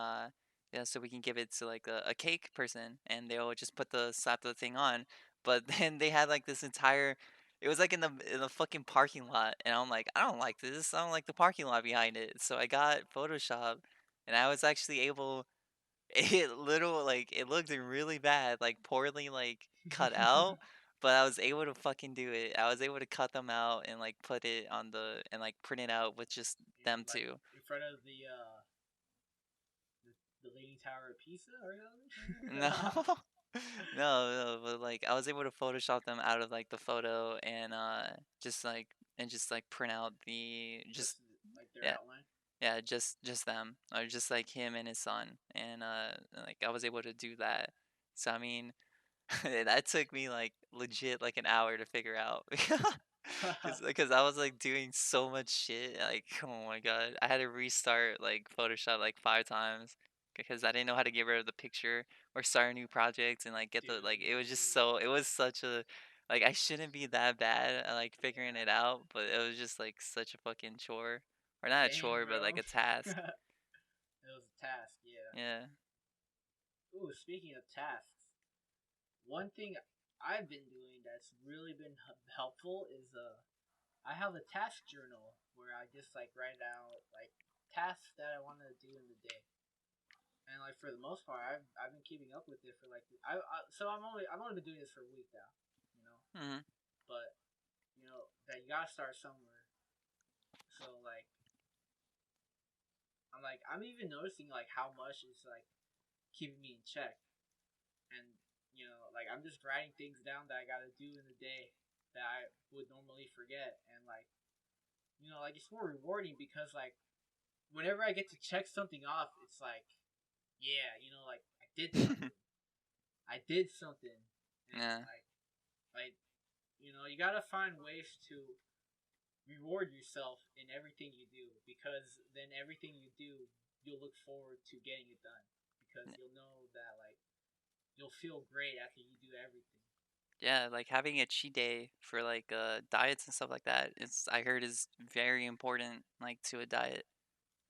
yeah, so we can give it to like a cake person?" And they'll just put the slap the thing on. But then they had like this entire. It was like in the fucking parking lot, and I'm like, I don't like this. I don't like the parking lot behind it. So I got Photoshop, and I was actually able. It looked really bad, like poorly like cut out, but I was able to fucking do it. I was able to cut them out and like put it on the and like print it out with just them like two. in front of the Leaning Tower of Pisa or No. something. No, but like I was able to Photoshop them out of like the photo and just like just like print out the Just just like their yeah. outline. Yeah, just them, or just like him and his son, and like I was able to do that. So I mean, that took me like legit like an hour to figure out, because I was like doing so much shit. Like oh my god, I had to restart like Photoshop like 5 times because I didn't know how to get rid of the picture or start a new project and like get the like it was just so it was such a like I shouldn't be that bad at like figuring Yeah. it out, but it was just like such a fucking chore. Or not a Dang, chore, but bro. like a task. It was a task, yeah. Yeah. Ooh, speaking of tasks, one thing I've been doing that's really been helpful is I have a task journal where I just like write out like tasks that I want to do in the day. And like for the most part, I've been keeping up with it for like so I've only been doing this for a week now, you know. Mhm. But you know that you gotta start somewhere. So like I'm even noticing like how much it's like keeping me in check. And you know like I'm just writing things down that I gotta do in the day that I would normally forget. And like you know like it's more rewarding because like whenever I get to check something off, it's like yeah, you know, like I did something. I did something. And Yeah. like you know, you gotta find ways to reward yourself in everything you do because then everything you do, you'll look forward to getting it done because you'll know that like you'll feel great after you do everything. Yeah, like having a cheat day for like diets and stuff like that. It's I heard is very important like to a diet.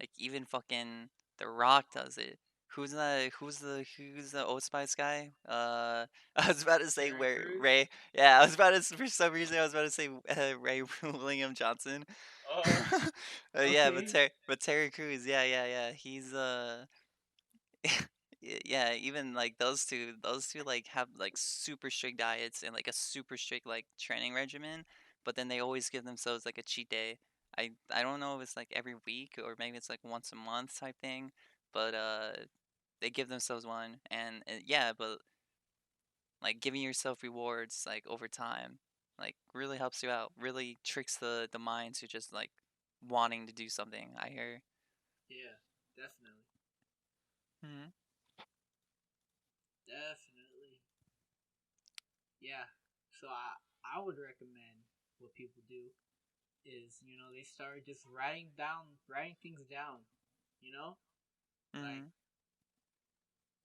Like even fucking The Rock does it. Who's the Old Spice guy? I was about to say Terry where Crews. Ray. Yeah, I was about to for some reason I was about to say Ray William Johnson. Oh, Yeah, okay. But Terry Crews. Yeah, yeah, yeah. He's yeah, even like those two like have like super strict diets and like a super strict like training regimen, but then they always give themselves like a cheat day. I don't know if it's like every week or maybe it's like once a month type thing, but they give themselves one and yeah, but like giving yourself rewards like over time like really helps you out, really tricks the mind to just like wanting to do something, I hear. Yeah, definitely. Mhm. Definitely. Yeah. So I would recommend what people do is, you know, they start just writing things down, you know? Like Mhm.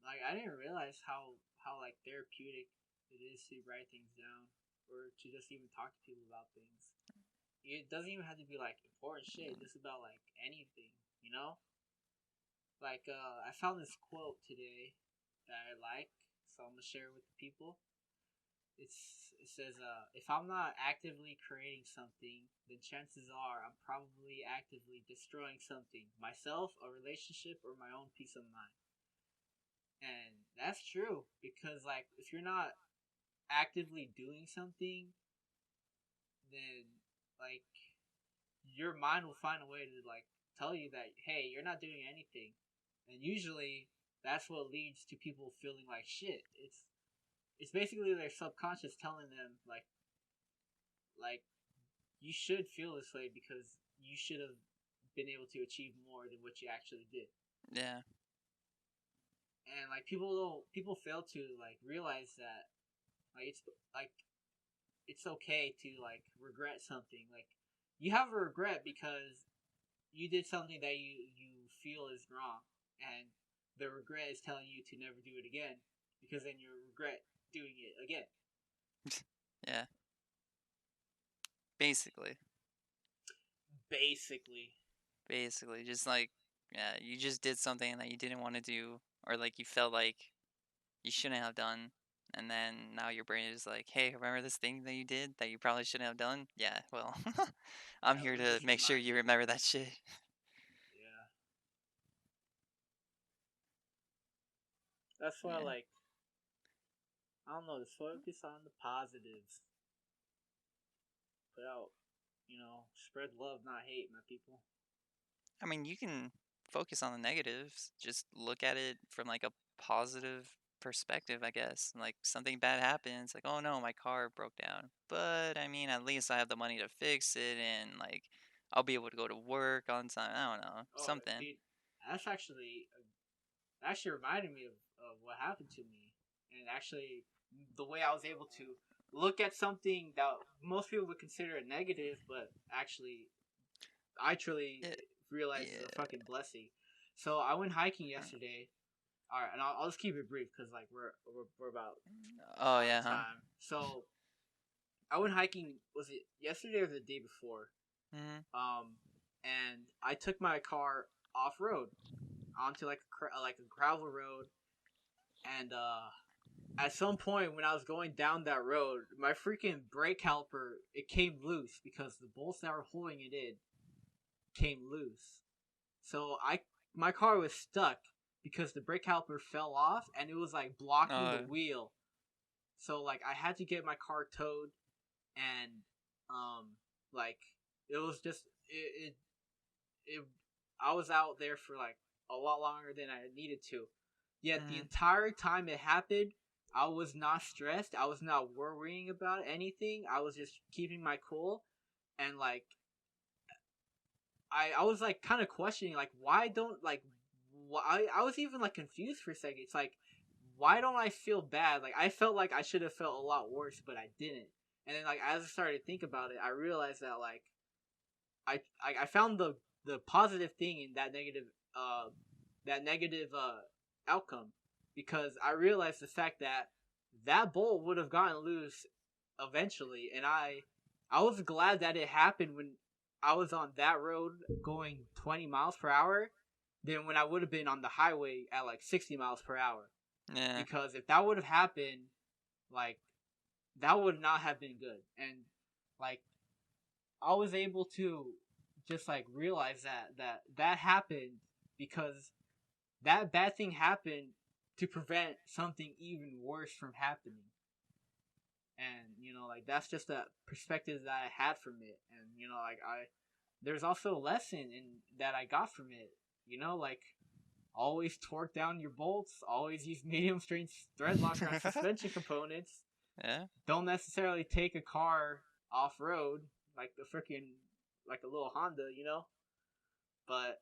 I didn't realize how like therapeutic it is to write things down or to just even talk to people about things. It doesn't even have to be like important shit, just about like anything, you know? Like I found this quote today that I like, so I'm gonna share it with the people. It says if I'm not actively creating something, then chances are I'm probably actively destroying something, myself, a relationship, or my own peace of mind. And that's true because like if you're not actively doing something, then like your mind will find a way to like tell you that hey, you're not doing anything. And usually that's what leads to people feeling like shit. It's basically their subconscious telling them like you should feel this way because you should have been able to achieve more than what you actually did. Yeah. And like people fail to like realize that like like it's okay to like regret something. Like you have a regret because you did something that you feel is wrong, and the regret is telling you to never do it again because then you regret doing it again. Yeah. Basically. Basically, Basically, just like, yeah, you just did something that you didn't want to do, or like you felt like you shouldn't have done, and then now your brain is like, hey, remember this thing that you did that you probably shouldn't have done? Yeah, well, I'm Yeah, here let me to just make sure remind you you. remember that shit. Yeah, that's why Yeah. like I don't know. Just focus on the positives. Put out, spread love, not hate, my people. I mean, you can focus on the negatives. Just look at it from like a positive perspective, I guess. Like something bad happens, like, oh no, my car broke down. But I mean, at least I have the money to fix it and like I'll be able to go to work on time. I don't know. Oh, Something. dude, that's actually reminded me of what happened to me, and actually the way I was able to look at something that most people would consider a negative, but actually I truly Yeah. realized is a Yeah. fucking blessing. So I went hiking yesterday. All right, and I'll just keep it brief because like we're about Oh out yeah, of huh? time. So I went hiking. Was it yesterday or the day before? Mhm. And I took my car off road onto like a gravel road, and at some point when I was going down that road, my freaking brake caliper it came loose because the bolts that were holding it in came loose. So my car was stuck because the brake caliper fell off and it was like blocking the Oh. wheel. So like I had to get my car towed, and like it was just it I was out there for like a lot longer than I needed to. Yet the Mhm. entire time it happened, I was not stressed. I was not worrying about anything. I was just keeping my cool, and like I was like kind of questioning like why don't like why I was even like confused for a second. It's like why don't I feel bad? Like I felt like I should have felt a lot worse, but I didn't. And then like as I started to think about it, I realized that like I found the positive thing in that negative outcome, because I realized the fact that that bolt would have gotten loose eventually, and I was glad that it happened when I was on that road going 20 miles per hour than when I would have been on the highway at like 60 miles per hour, Yeah. because if that would have happened, like that would not have been good. And like I was able to just like realize that happened because that bad thing happened to prevent something even worse from happening. And like that's just a perspective that I had from it. And like I there's also a lesson in that I got from it. Like always torque down your bolts, always use medium strength thread locker on suspension components. Yeah. Don't necessarily take a car off road like the freaking like a little Honda. But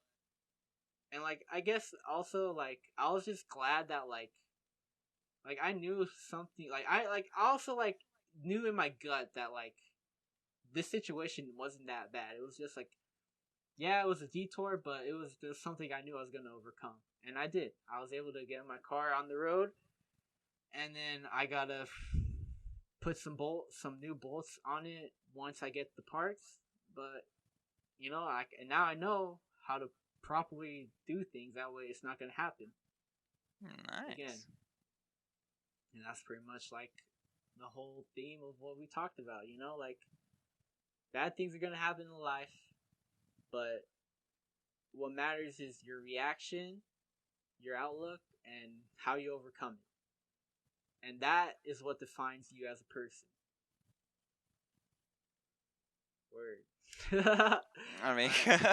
and like I guess also like I was just glad that like I knew something like I also like knew in my gut that like this situation wasn't that bad. It was just like yeah, it was a detour, but it was just something I knew I was gonna overcome, and I did. I was able to get my car on the road, and then I gotta put some new bolts on it once I get the parts. But and now I know how to properly do things. That way, it's not gonna happen again. Nice. And that's pretty much like the whole theme of what we talked about. Like bad things are gonna happen in life, but what matters is your reaction, your outlook, and how you overcome it. And that is what defines you as a person. Word. I mean, Alright.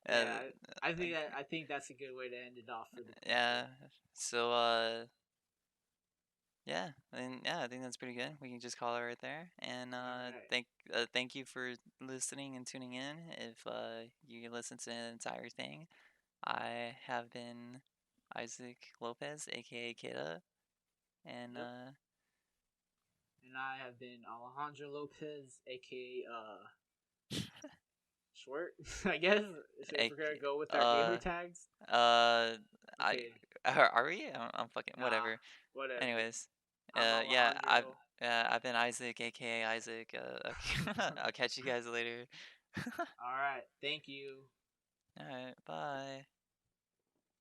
uh, Yeah, I think that's a good way to end it off for the yeah. people. So, yeah, and yeah, I think that's pretty good. We can just call it right there. And Alright. thank you for listening and tuning in. If you listen to the entire thing, I have been Isaac Lopez, aka Kida, and Yep. And I have been Alejandro Lopez, aka Short, I guess. If we're gonna go with our gamer uh, tags. uh, I Okay. are we? I'm fucking Nah. whatever. Whatever. Anyways, I'm yeah, Alejandro. I've been Isaac, aka Isaac. I'll catch you guys later. Alright. Thank you. All right, bye.